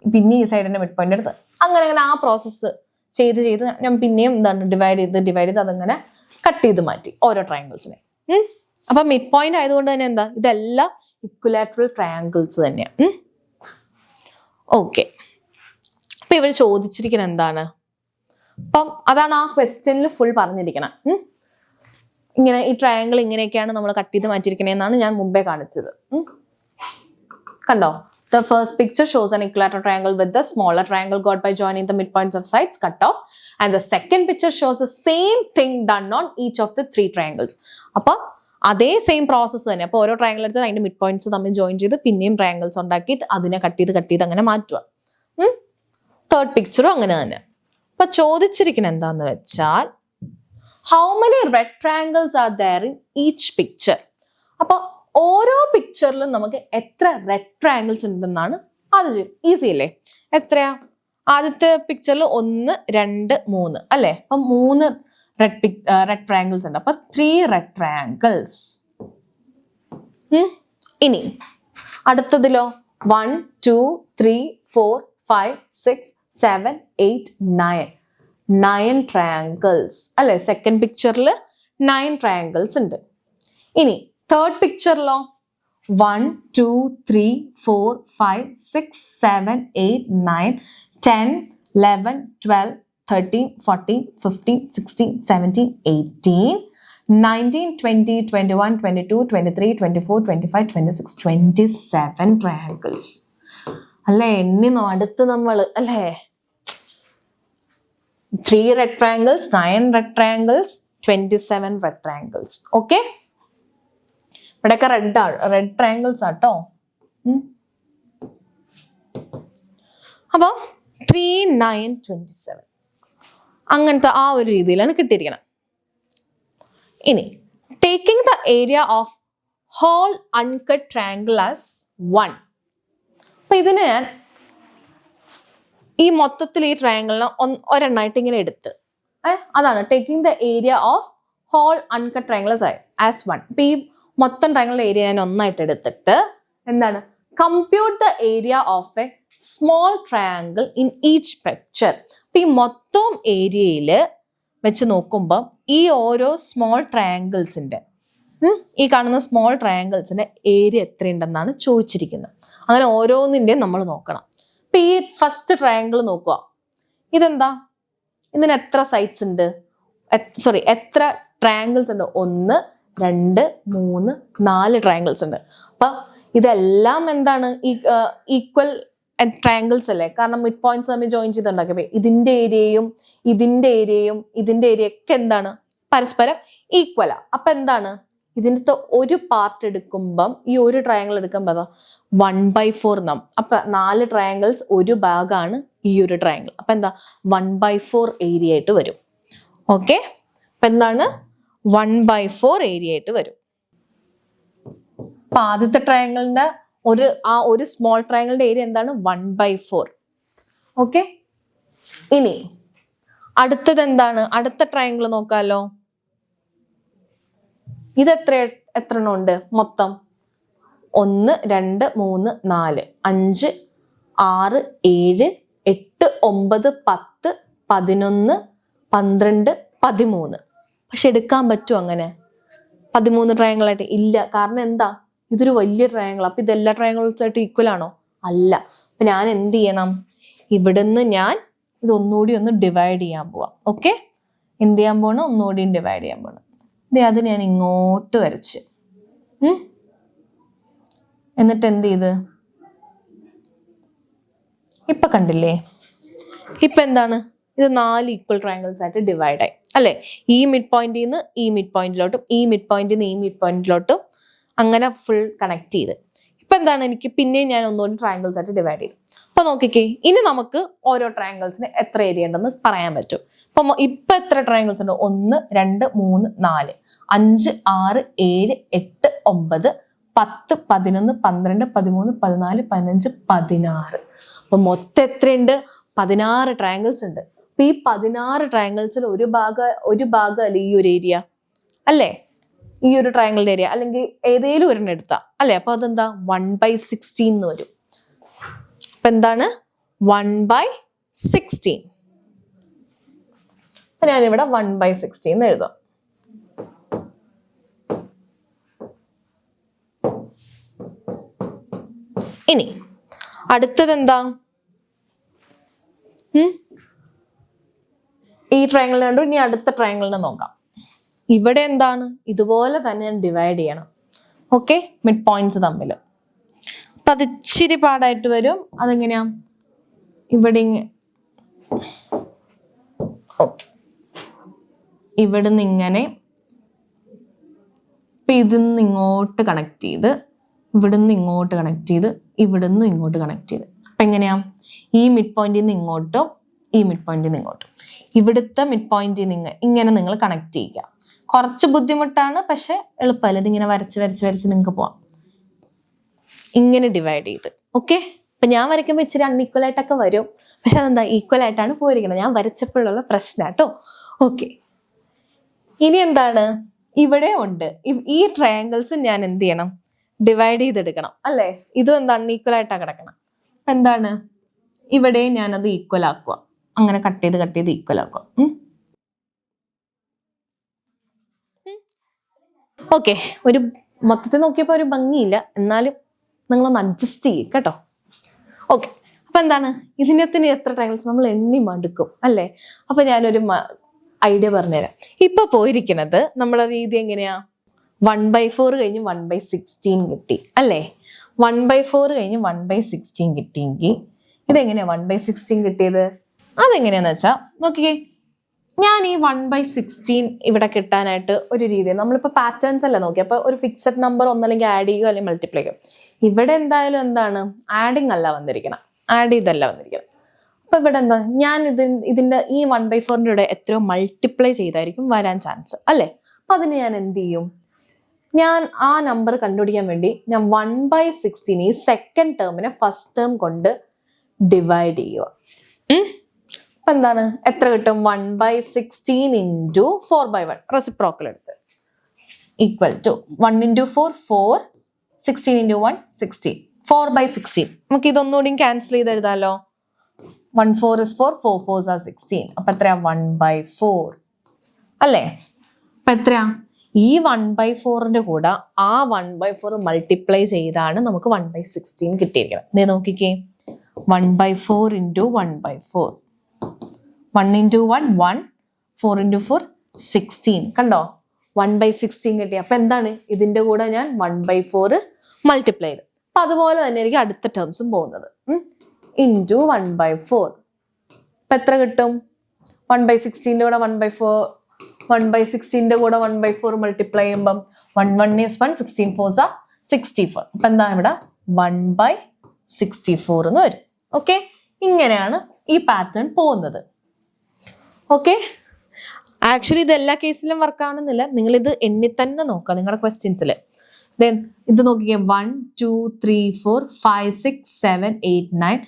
പിന്നെ ഈ സൈഡിന്റെ മിഡ് പോയിന്റ് എടുത്ത് അങ്ങനെ ആ പ്രോസസ്സ് ചെയ്ത് ഞാൻ പിന്നെയും എന്താണ് ഡിവൈഡ് ചെയ്ത് അതങ്ങനെ കട്ട് ചെയ്ത് മാറ്റി ഓരോ ട്രയാങ്കിൾസിനെ. അപ്പൊ മിഡ് പോയിന്റ് ആയതുകൊണ്ട് തന്നെ എന്താ, ഇതെല്ലാം ഇക്വിലാറ്ററൽ ട്രയാങ്കിൾസ് തന്നെയാണ്. ഓക്കെ, അപ്പൊ ഇവർ ചോദിച്ചിരിക്കുന്നത് എന്താണ്? അപ്പം അതാണ് ആ ക്വസ്റ്റ്യനിൽ ഫുൾ പറഞ്ഞിരിക്കണം. ഇങ്ങനെ ഈ ട്രയാങ്കിൾ ഇങ്ങനെയൊക്കെയാണ് നമ്മൾ കട്ട് ചെയ്ത് മാറ്റിയിരിക്കണേന്നാണ് ഞാൻ മുമ്പേ കാണിച്ചത്. കണ്ടോ, the first picture shows an equilateral triangle with the smaller triangle got by joining the midpoints of sides cut off, and the second picture shows the same thing done on each of the 3 triangles. അപ്പോൾ അതേ same process തന്നെ. അപ്പോൾ ഓരോ triangle എടുത്ത് അതിന്റെ mid points തമ്മിൽ join ചെയ്ത് പിന്നെയും ട്രയാങ്കിൾസ് ഉണ്ടാക്കിയിട്ട് അതിനെ കട്ട് ചെയ്ത് അങ്ങനെ മാറ്റുക. തേർഡ് പിക്ചറും അങ്ങനെ തന്നെ. അപ്പൊ ചോദിച്ചിരിക്കുന്നത് എന്താന്ന് വെച്ചാൽ how many rectangles are there in each picture? അപ്പോൾ ഓരോ പിക്ചറിലും നമുക്ക് എത്ര rectangles ഉണ്ടെന്നാണ് ആദ്യം. ഈസി അല്ലേ? എത്രയാ? ആദ്യത്തെ പിക്ചറിൽ 1, 2, 3 അല്ലേ? അപ്പം 3 rectangles ഉണ്ട്. അപ്പൊ 3 rectangles. ഇനി അടുത്തതിലോ 1, 2, 3, 4, 5, 6, 7, 8, 9 triangles അല്ലെ? സെക്കൻഡ് പിക്ചറിൽ 9 triangles ഉണ്ട്. ഇനി തേർഡ് പിക്ചറിലോ 1, 2, 3, 4, 5, 6, 7, 8, 9, 10, 11, 12, 13, 14, 15, 16, 17, 18, 19, 20, 21, 22, 23, 24, 25, 26, 27 triangles. അല്ലേ? എണ്ണി അടുത്ത് നമ്മൾ അല്ലേ? 3 rectangles, 9 rectangles, 27 rectangles. ഓക്കെ, ഇവിടെയൊക്കെ റെഡ് ട്രയാങ്കിൾസ് ആട്ടോ. അപ്പൊ 3, 9, 27 അങ്ങനത്തെ ആ ഒരു രീതിയിലാണ് കിട്ടിയിരിക്കണം. ഇനി taking the area of whole uncut triangle as 1. അപ്പൊ ഇതിന് ഞാൻ ഈ മൊത്തത്തിൽ ഈ ട്രയാങ്കിളിനെ ഒരെണ്ണമായിട്ട് ഇങ്ങനെ എടുത്ത് അതാണ് taking the area of whole uncut triangle as 1. ഇപ്പൊ ഈ മൊത്തം ട്രയാങ്കിളിന്റെ ഏരിയ ഞാൻ ഒന്നായിട്ട് എടുത്തിട്ട് എന്താണ്, compute the area of A small triangle in each picture. അപ്പൊ ഈ മൊത്തം ഏരിയയിൽ വെച്ച് നോക്കുമ്പോൾ ഈ ഓരോ സ്മോൾ ട്രയാങ്കിൾസിന്റെ ഈ കാണുന്ന സ്മോൾ ട്രയാങ്കിൾസിന്റെ ഏരിയ എത്രയുണ്ടെന്നാണ് ചോദിച്ചിരിക്കുന്നത്. അങ്ങനെ ഓരോന്നിൻ്റെയും നമ്മൾ നോക്കണം. ഇപ്പൊ ഈ ഫസ്റ്റ് ട്രയാങ്കിൾ നോക്കുക, ഇതെന്താ, ഇതിന് എത്ര സൈഡ്സ് ഉണ്ട്, എത്ര ട്രയാങ്കിൾസ് ഉണ്ട്? 1, 2, 3, 4 ട്രയാങ്കിൾസ് ഉണ്ട്. അപ്പൊ ഇതെല്ലാം എന്താണ്, ഈക്വൽ ട്രയാങ്കിൾസ് അല്ലേ? കാരണം മിഡ് പോയിന്റ്സ് തമ്മിൽ ജോയിൻ ചെയ്തുണ്ടാക്കിയപ്പോ ഇതിന്റെ ഏരിയയും ഇതിന്റെ ഏരിയ ഒക്കെ എന്താണ്, പരസ്പരം ഈക്വലാ. അപ്പൊ എന്താണ്, ഇതിൻ്റെ ഒരു പാർട്ട് എടുക്കുമ്പം ഈ ഒരു ട്രയാങ്കിൾ എടുക്കുമ്പോൾ അതാ 1/4 നാം. അപ്പൊ 4 ട്രയാങ്കിൾസ് ഒരു ഭാഗമാണ് ഈ ഒരു ട്രയാങ്കിൾ. അപ്പൊ എന്താ 1/4 ഏരിയ ആയിട്ട് വരും. ഓക്കെ, അപ്പൊ എന്താണ് 1/4 ഏരിയ ആയിട്ട് വരും. അപ്പൊ ആദ്യത്തെ ട്രയാങ്കിളിന്റെ ഒരു സ്മോൾ ട്രയാങ്കിളിന്റെ ഏരിയ എന്താണ്, 1/4. ഓക്കെ, ഇനി അടുത്തത് എന്താണ്, അടുത്ത ട്രയാങ്കിൾ നോക്കാലോ. ഇത് എത്ര എണ്ണം ഉണ്ട് മൊത്തം? 1, 2, 3, 4, 5, 6, 7, 8, 9, 10, 11, 12, 13. പക്ഷെ എടുക്കാൻ പറ്റുമോ അങ്ങനെ 13 ട്രയാങ്കിൾ ആയിട്ട്? ഇല്ല. കാരണം എന്താ, ഇതൊരു വലിയ ട്രയാങ്കിൾ. അപ്പം ഇതെല്ലാ ട്രയാങ്കിൾസായിട്ട് ഈക്വൽ ആണോ? അല്ല. അപ്പം ഞാൻ എന്ത് ചെയ്യണം? ഇവിടുന്ന് ഞാൻ ഇതൊന്നുകൂടി ഒന്ന് ഡിവൈഡ് ചെയ്യാൻ പോവാം. ഓക്കെ, എന്ത് ചെയ്യാൻ പോകണം? ഒന്നുകൂടിയും ഡിവൈഡ് ചെയ്യാൻ പോകണം. അത് ഞാൻ ഇങ്ങോട്ട് വരച്ച്, എന്നിട്ട് എന്ത് ചെയ്ത്, ഇപ്പം കണ്ടില്ലേ? ഇപ്പം എന്താണ്? ഇത് 4 ഈക്വൽ ട്രയാങ്കിൾസ് ആയിട്ട് ഡിവൈഡ് ആയി അല്ലേ? ഈ മിഡ് പോയിന്റിൽ നിന്ന് ഈ മിഡ് പോയിന്റിലോട്ടും ഈ മിഡ് പോയിന്റിൽ നിന്ന് ഈ മിഡ് പോയിന്റിലോട്ടും അങ്ങനെ ഫുൾ കണക്ട് ചെയ്ത്. ഇപ്പം എന്താണ്? എനിക്ക് പിന്നെയും ഞാൻ ഒന്നുകൂടി ട്രയാങ്കിൾസ് ആയിട്ട് ഡിവൈഡ് ചെയ്തു. അപ്പോൾ നോക്കിക്കേ, ഇനി നമുക്ക് ഓരോ ട്രയാങ്കിൾസിന് എത്ര ഏരിയ ഉണ്ടെന്ന് പറയാൻ പറ്റും. ഇപ്പം എത്ര ട്രയാങ്കിൾസ് ഉണ്ട്? 1 2 3 4 5 6 7 8 9 10 11 12 13 14 15 16. അപ്പം മൊത്തം എത്രയുണ്ട്? 16 ട്രയാങ്കിൾസ് ഉണ്ട്. അപ്പൊ ഈ 16 ട്രയാങ്കിൾസിൽ ഒരു ഭാഗം അല്ലേ ഈ ഒരു ഏരിയ അല്ലേ? ഈ ഒരു ട്രയാങ്കിളിന്റെ ഏരിയ, അല്ലെങ്കിൽ ഏതേലും ഒരെണ്ണം എടുത്താ അല്ലെ? അപ്പൊ അതെന്താ? 1/16 എന്ന് വരും. അപ്പൊ എന്താണ്? 1/16. അപ്പൊ ഞാനിവിടെ 1/16 എന്ന് എഴുതാം. ഇനി അടുത്തത് എന്താ? ഈ ട്രയാങ്കിളിനെ കണ്ടു. ഇനി അടുത്ത ട്രയാങ്കിളിനെ നോക്കാം. ഇവിടെ എന്താണ്? ഇതുപോലെ തന്നെ ഞാൻ ഡിവൈഡ് ചെയ്യണം. ഓക്കെ, മിഡ് പോയിന്റ്സ് തമ്മിൽ. അപ്പൊ അത് ഇച്ചിരി പാടായിട്ട് വരും. അതെങ്ങനെയാ? ഇവിടെ ഓക്കെ, ഇവിടുന്ന് ഇങ്ങനെ, ഇപ്പൊ ഇതിന്ന് ഇങ്ങോട്ട് കണക്ട് ചെയ്ത്, ഇവിടുന്ന് ഇങ്ങോട്ട് കണക്ട് ചെയ്ത്, ഇവിടുന്ന് ഇങ്ങോട്ട് കണക്ട് ചെയ്ത്. അപ്പൊ എങ്ങനെയാ? ഈ മിഡ് പോയിന്റിൽ നിന്ന് ഇങ്ങോട്ടും ഈ മിഡ് പോയിന്റിൽ നിന്ന് ഇങ്ങോട്ടും, ഇവിടുത്തെ മിഡ് പോയിന്റിൽ നിന്ന് ഇങ്ങനെ നിങ്ങൾ കണക്ട് ചെയ്യുക. കുറച്ച് ബുദ്ധിമുട്ടാണ്, പക്ഷെ എളുപ്പമല്ല. ഇതിങ്ങനെ വരച്ച് വരച്ച് വരച്ച് നിങ്ങൾക്ക് പോവാം. ഇങ്ങനെ ഡിവൈഡ് ചെയ്ത്. ഓക്കെ, അപ്പൊ ഞാൻ വരയ്ക്കുമ്പോൾ ഇച്ചിരി അൺഈക്വൽ ആയിട്ടൊക്കെ വരും, പക്ഷെ അതെന്താ? ഈക്വൽ ആയിട്ടാണ് പോയിരിക്കണം. ഞാൻ വരച്ചപ്പോഴുള്ള പ്രശ്നം കേട്ടോ. ഓക്കെ, ഇനി എന്താണ്? ഇവിടെ ഉണ്ട് ഈ ട്രയാങ്കിൾസ് ഞാൻ എന്ത് ചെയ്യണം? ഡിവൈഡ് ചെയ്തെടുക്കണം അല്ലേ? ഇതും എന്താ? അൺഈക്വൽ ആയിട്ടാണ് കിടക്കണം. എന്താണ്? ഇവിടെ ഞാനത് ഈക്വൽ ആക്കുക. അങ്ങനെ കട്ട് ചെയ്ത് ഈക്വൽ ആക്കുക. ഓക്കെ, ഒരു മൊത്തത്തിൽ നോക്കിയപ്പോൾ ഒരു ഭംഗിയില്ല, എന്നാലും നിങ്ങളൊന്ന് അഡ്ജസ്റ്റ് ചെയ്യും കേട്ടോ. ഓക്കെ, അപ്പൊ എന്താണ്? ഇതിനകത്തിന് എത്ര ട്രയാങ്കിൾസ് നമ്മൾ എണ്ണി മടുക്കും അല്ലേ? അപ്പൊ ഞാനൊരു ഐഡിയ പറഞ്ഞുതരാം. ഇപ്പൊ പോയിരിക്കണത് നമ്മുടെ രീതി എങ്ങനെയാ? 1/4 കഴിഞ്ഞ് 1/16 കിട്ടി അല്ലേ? 1/4 കഴിഞ്ഞ് 1/16 കിട്ടിയെങ്കിൽ ഇതെങ്ങനെയാ 1/16 കിട്ടിയത്? അതെങ്ങനെയാന്ന് വെച്ചാൽ നോക്കിക്കേ, ഞാൻ ഈ 1/16 ഇവിടെ കിട്ടാനായിട്ട് ഒരു രീതി, നമ്മളിപ്പോൾ പാറ്റേൺസ് അല്ല നോക്കി. അപ്പൊ ഒരു ഫിക്സഡ് നമ്പർ ഒന്നല്ലെങ്കിൽ ആഡ് ചെയ്യുക അല്ലെങ്കിൽ മൾട്ടിപ്ലൈ ചെയ്യുക. ഇവിടെ എന്തായാലും എന്താണ്? ആഡിങ് അല്ല വന്നിരിക്കണം, ആഡ് ചെയ്തല്ല വന്നിരിക്കണം. അപ്പൊ ഇവിടെ എന്താ? ഞാൻ ഇതിന്റെ ഈ 1/4ന്റെ കൂടെ എത്രയോ മൾട്ടിപ്ലൈ ചെയ്തായിരിക്കും വരാൻ ചാൻസ് അല്ലേ? അപ്പൊ അതിന് ഞാൻ എന്ത് ചെയ്യും? ഞാൻ ആ നമ്പർ കണ്ടുപിടിക്കാൻ വേണ്ടി ഞാൻ 1/16 ഈ സെക്കൻഡ് ടേമിനെ ഫസ്റ്റ് ടേം കൊണ്ട് ഡിവൈഡ് ചെയ്യുക. അപ്പൊ എന്താണ്? എത്ര കിട്ടും? 1/16 ഇൻറ്റു 4/1 റെസിപ്രോക്കൽ എടുത്ത് ഈക്വൽ ടു 1 ഇൻറ്റു 4 4, 16 ഇൻറ്റു 1 16, 4/16. നമുക്ക് ഇതൊന്നുകൂടി ക്യാൻസൽ ചെയ്ത് എഴുതാലോ. 1 4 is 4, 4 4s are 16. അപ്പൊ എത്രയാ? 1/4 അല്ലേ? അപ്പൊ എത്രയാ? ഈ 1/4ന്റെ കൂടെ ആ 1/4 മൾട്ടിപ്ലൈ ചെയ്താണ് നമുക്ക് 1/16 കിട്ടിയിരിക്കണം. ഇതേ നോക്കിക്കേ, 1/4 ഇൻറ്റു 1/4, 1 ഇൻറ്റു 1 1, 4 ഇൻറ്റു 4 16. കണ്ടോ? 1/16 കിട്ടി. അപ്പൊ എന്താണ്? ഇതിന്റെ കൂടെ ഞാൻ 1/4 മൾട്ടിപ്ലൈ ചെയ്ത്. അപ്പൊ അതുപോലെ തന്നെ എനിക്ക് അടുത്ത ടേംസും പോകുന്നത് ഇൻറ്റു 1/4. അപ്പൊ എത്ര കിട്ടും? 1/16ന്റെ കൂടെ 1/16ന്റെ കൂടെ 1/4 മൾട്ടിപ്ലൈ ചെയ്യുമ്പം 1 1 is 1, 16 4s are 64. അപ്പൊ എന്താ? ഇവിടെ 1/64 എന്ന് വരും. ഓക്കെ, ഇങ്ങനെയാണ് ഈ പാറ്റേൺ പോകുന്നത്. ഓക്കെ, ആക്ച്വലി ഇത് എല്ലാ കേസിലും വർക്ക് ആവണമെന്നില്ല. നിങ്ങൾ ഇത് എണ്ണി തന്നെ നോക്കുക നിങ്ങളുടെ ക്വസ്റ്റ്യൻസിൽ. ദെൻ ഇത് നോക്കിക്കേ, 1 2 3 4 5 6 7 8 9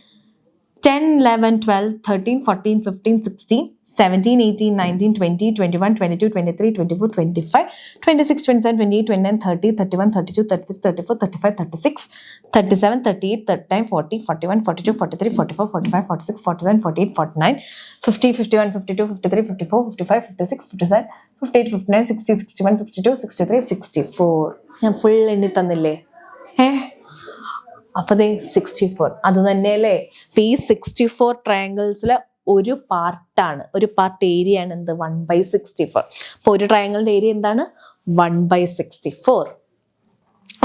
10 11 12 13 14 15 16 17 18 19 20 21 22 23 24 25 26 27 28 29 30 31 32 33 34 35 36 37 38 39 40 41 42 43 44 45 46 47 48 49 50 51 52 53 54 55 56 57 58 59 60 61 62 63 64. ഞാൻ ഫുൾ എണ്ണി തന്നില്ലേ? അപ്പോൾ ദേ 64 അത് തന്നെയല്ലേ. അപ്പം ഈ 64 ട്രയാങ്കിൾസിലെ ഒരു പാർട്ട് ഏരിയ ആണ് എന്ത് 1/64. അപ്പോൾ ഒരു ട്രയാങ്കിളിൻ്റെ ഏരിയ എന്താണ് 1/64.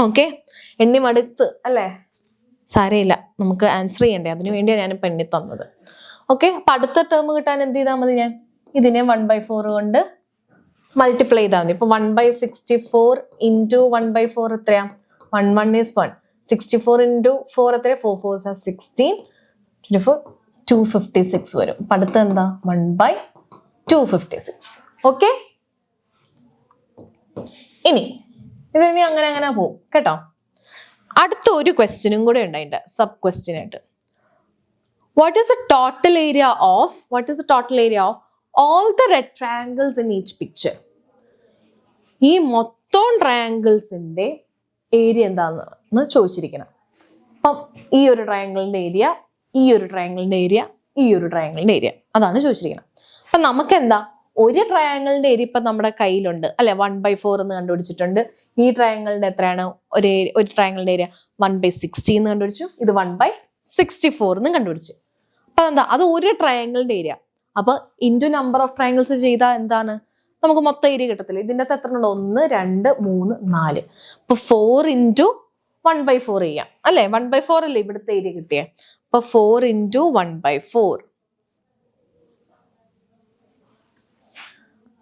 ഓക്കെ, എണ്ണി മടുത്ത് അല്ലേ? സാരമില്ല, നമുക്ക് ആൻസർ ചെയ്യണ്ടേ, അതിനു വേണ്ടിയാണ് ഞാൻ എണ്ണി തന്നത്. ഓക്കെ, അപ്പം അടുത്ത ടേം കിട്ടാൻ എന്ത് ചെയ്താൽ മതി, ഞാൻ ഇതിനെ 1/4 കൊണ്ട് മൾട്ടിപ്ലൈ ചെയ്താൽ മതി. ഇപ്പൊ 1/64 ഇൻറ്റു 1/4 എത്രയാ? 1 is 1. 64 ഇൻറ്റു 4 എത്രയാ? 4 4s are 16. 24 256 വരും. അപ്പൊ അടുത്ത എന്താ 1/256. ഓക്കെ, ഇനി ഇതിനി അങ്ങനെ പോകും കേട്ടോ. അടുത്ത ഒരു ക്വസ്റ്റ്യനും കൂടെ ഉണ്ട് അതിന്റെ സബ് ക്വസ്റ്റ്യൻ ആയിട്ട്. What is the total area of all the rectangles in each picture? ഈ മൊത്തം ട്രയാങ്കിൾസിന്റെ ഏരിയ എന്താണെന്ന് ചോദിച്ചിരിക്കണം. അപ്പം ഈ ഒരു ട്രയാങ്കിളിന്റെ ഏരിയ, ഈ ഒരു ട്രയാങ്കിളിന്റെ ഏരിയ, ഈ ഒരു ട്രയാങ്കിളിന്റെ ഏരിയ, അതാണ് ചോദിച്ചിരിക്കണം. അപ്പം നമുക്ക് എന്താ ഒരു ട്രയാങ്കിളിന്റെ ഏരിയ ഇപ്പം നമ്മുടെ കയ്യിലുണ്ട് അല്ലെ, 1/4 എന്ന് കണ്ടുപിടിച്ചിട്ടുണ്ട്. ഈ ട്രയാങ്കിളിന്റെ എത്രയാണ് ഒരു ട്രയാങ്കിളിന്റെ ഏരിയ 1/60 എന്ന് കണ്ടുപിടിച്ചു. ഇത് 1/64 എന്ന് കണ്ടുപിടിച്ചു. അപ്പൊ എന്താ അത് ഒരു ട്രയാങ്കിളിന്റെ ഏരിയ. അപ്പൊ ഇൻറ്റു നമ്പർ ഓഫ് ട്രയാങ്കിൾസ് ചെയ്താൽ എന്താണ് നമുക്ക് മൊത്തം ഏരിയ കിട്ടത്തില്ല. ഇതിൻ്റെ അകത്ത് എത്ര ഉണ്ട്? 1 2 3 4. അപ്പൊ 4 ഇൻറ്റു 1/4 ചെയ്യാം അല്ലെ, 1/4 അല്ലേ ഇവിടുത്തെ ഏരിയ കിട്ടിയേ. അപ്പൊ 4 ഇൻറ്റു 1/4.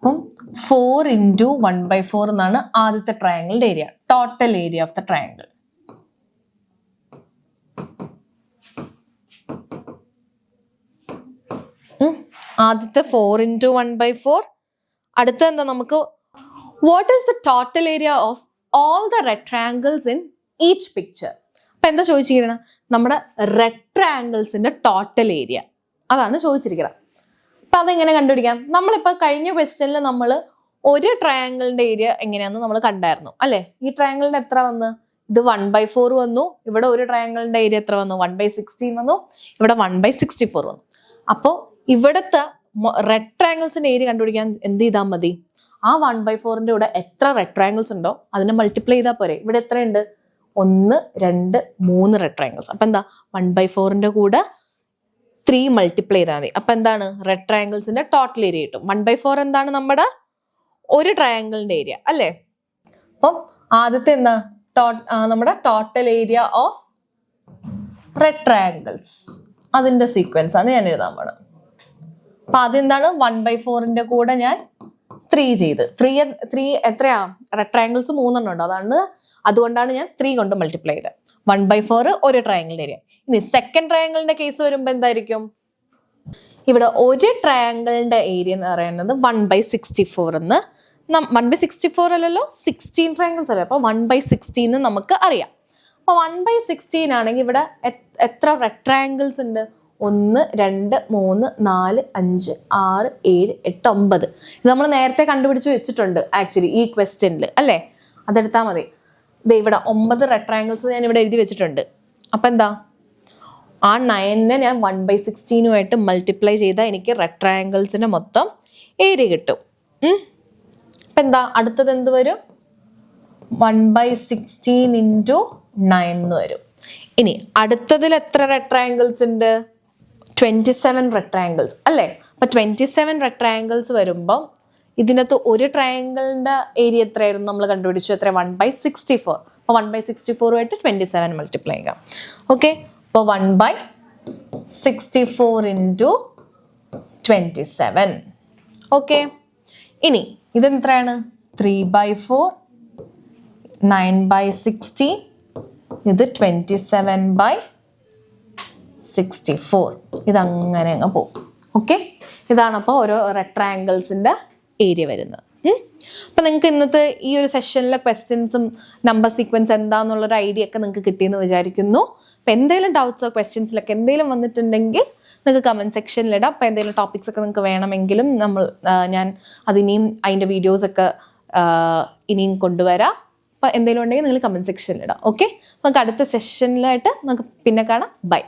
അപ്പം 4 ഇൻറ്റു 1/4 എന്നാണ് ആദ്യത്തെ ട്രയാങ്കിളിന്റെ area, total area of the triangle. ആദ്യത്തെ 4 ഇൻറ്റു 1/4. അടുത്ത എന്താ നമുക്ക് what is the total area of all the rectangles in each picture. അപ്പൊ എന്താ ചോദിച്ചിരിക്കണം? നമ്മുടെ റെക്ടാങ്കിൾസിന്റെ ടോട്ടൽ ഏരിയ അതാണ് ചോദിച്ചിരിക്കണം. അപ്പൊ അതെങ്ങനെ കണ്ടുപിടിക്കാം? നമ്മളിപ്പോ കഴിഞ്ഞ ക്വസ്റ്റ്യനിൽ നമ്മൾ ഒരു ട്രയാങ്കിളിന്റെ ഏരിയ എങ്ങനെയാന്ന് നമ്മൾ കണ്ടായിരുന്നു അല്ലെ. ഈ ട്രയാങ്കിളിന് എത്ര വന്ന്? ഇത് 1/4 വന്നു. ഇവിടെ ഒരു ട്രയാങ്കിളിന്റെ ഏരിയ എത്ര വന്നു? 1/16 വന്നു. ഇവിടെ 1/64 വന്നു. അപ്പോൾ ഇവിടുത്തെ റെക്ടാങ്കിൾസിന്റെ ഏരിയ കണ്ടുപിടിക്കാൻ എന്ത് ചെയ്താൽ മതി? ആ 1/4ന്റെ കൂടെ എത്ര റെക്ടാങ്കിൾസ് ഉണ്ടോ അതിനെ മൾട്ടിപ്ലൈ ചെയ്താൽ പോരെ. ഇവിടെ എത്രയുണ്ട്? 1 2 3 റെക്ടാങ്കിൾസ്. അപ്പൊ എന്താ 1/4ന്റെ കൂടെ 3 മൾട്ടിപ്ലൈ ചെയ്താൽ മതി. അപ്പൊ എന്താണ് റെക്ടാങ്കിൾസിന്റെ ടോട്ടൽ ഏരിയ കിട്ടും. 1/4 എന്താണ് നമ്മുടെ ഒരു ട്രയാങ്കിളിന്റെ ഏരിയ അല്ലേ. അപ്പം ആദ്യത്തെ എന്താ നമ്മുടെ ടോട്ടൽ ഏരിയ ഓഫ് റെക്ടാങ്കിൾസ്, അതിന്റെ സീക്വൻസ് ആണ് ഞാൻ എഴുതാൻ പോണത്. അപ്പൊ അതെന്താണ് 1/4ന്റെ കൂടെ ഞാൻ 3 ചെയ്ത് 3 എത്രയാ? റെക്ടാങ്കിൾസ് 3 ഉണ്ട്, അതുകൊണ്ടാണ് ഞാൻ 3 കൊണ്ട് മൾട്ടിപ്ലൈ ചെയ്തത്. 1/4 ഒരു ട്രയാങ്കിളിന്റെ ഏരിയ. ഇനി സെക്കൻഡ് ട്രയാങ്കിളിന്റെ കേസ് വരുമ്പോൾ എന്തായിരിക്കും? ഇവിടെ ഒരു ട്രയാങ്കിളിന്റെ ഏരിയ എന്ന് പറയുന്നത് 1/64 എന്ന് 1/64 അല്ലല്ലോ, 16 ട്രയാങ്കിൾസ് അല്ലേ. അപ്പൊ 1/16 നമുക്ക് അറിയാം. അപ്പൊ 1/16 ആണെങ്കിൽ ഇവിടെ എത്ര റെക്ടാങ്കിൾസ് ഉണ്ട്? 1 2 3 4 5 6 7 8 9. ഇത് നമ്മൾ നേരത്തെ കണ്ടുപിടിച്ച് വെച്ചിട്ടുണ്ട് ആക്ച്വലി ഈ ക്വസ്റ്റ്യനിൽ അല്ലേ. അതെടുത്താൽ മതി. ഇവിടെ 9 റെക്ടാങ്കിൾസ് ഞാൻ ഇവിടെ എഴുതി വെച്ചിട്ടുണ്ട്. അപ്പൊ എന്താ ആ 9നെ ഞാൻ 1/16 മൾട്ടിപ്ലൈ ചെയ്താൽ എനിക്ക് റെക്ടാങ്കിൾസിന്റെ മൊത്തം ഏരിയ കിട്ടും. അപ്പൊ എന്താ അടുത്തത് എന്ത് വരും? 1/16 ഇൻറ്റു 9 എന്ന് വരും. ഇനി അടുത്തതിൽ എത്ര റെക്ടാങ്കിൾസ് ഉണ്ട്? 27 റെക്ടാങ്കിൾസ് അല്ലേ. അപ്പൊ 27 റെക്ടാങ്കിൾസ് വരുമ്പം ഇതിനകത്ത് ഒരു ട്രയാങ്കിളിന്റെ ഏരിയ എത്രയായിരുന്നു നമ്മൾ കണ്ടുപിടിച്ചു? എത്ര? 1/64. അപ്പൊ 1/64 27 മൾട്ടിപ്ലൈ ചെയ്യാം. ഓക്കെ, അപ്പോൾ 1/64 ഇൻറ്റു 27. ഓക്കെ, ഇനി ഇതെത്രയാണ്? 3/4 9/16. ഇത് 27/64. ഇതങ്ങനെ അങ്ങ് പോകും. ഓക്കെ, ഇതാണ് അപ്പോൾ ഓരോ റെക്ടാങ്കിൾസിൻ്റെ ഏരിയ വരുന്നത്. അപ്പം നിങ്ങൾക്ക് ഇന്നത്തെ ഈ ഒരു സെഷനിലെ ക്വസ്റ്റ്യൻസും നമ്പർ സീക്വൻസ് എന്താണെന്നുള്ളൊരു ഐഡിയ ഒക്കെ നിങ്ങൾക്ക് കിട്ടിയെന്ന് വിചാരിക്കുന്നു. അപ്പം എന്തെങ്കിലും ഡൗട്ട്സോ ക്വസ്റ്റ്യൻസിലൊക്കെ എന്തെങ്കിലും വന്നിട്ടുണ്ടെങ്കിൽ നിങ്ങൾക്ക് കമൻറ്റ് സെക്ഷനിലിടാം. അപ്പോൾ എന്തെങ്കിലും ടോപ്പിക്സ് ഒക്കെ നിങ്ങൾക്ക് വേണമെങ്കിലും ഞാൻ അതിനെയും അതിൻ്റെ വീഡിയോസൊക്കെ ഇനിയും കൊണ്ടുവരാം. അപ്പോൾ എന്തെങ്കിലും ഉണ്ടെങ്കിൽ നിങ്ങൾ കമൻറ്റ് സെക്ഷനിലിടാം. ഓക്കെ, നമുക്ക് അടുത്ത സെഷനിലായിട്ട് നമുക്ക് പിന്നെ കാണാം. ബൈ.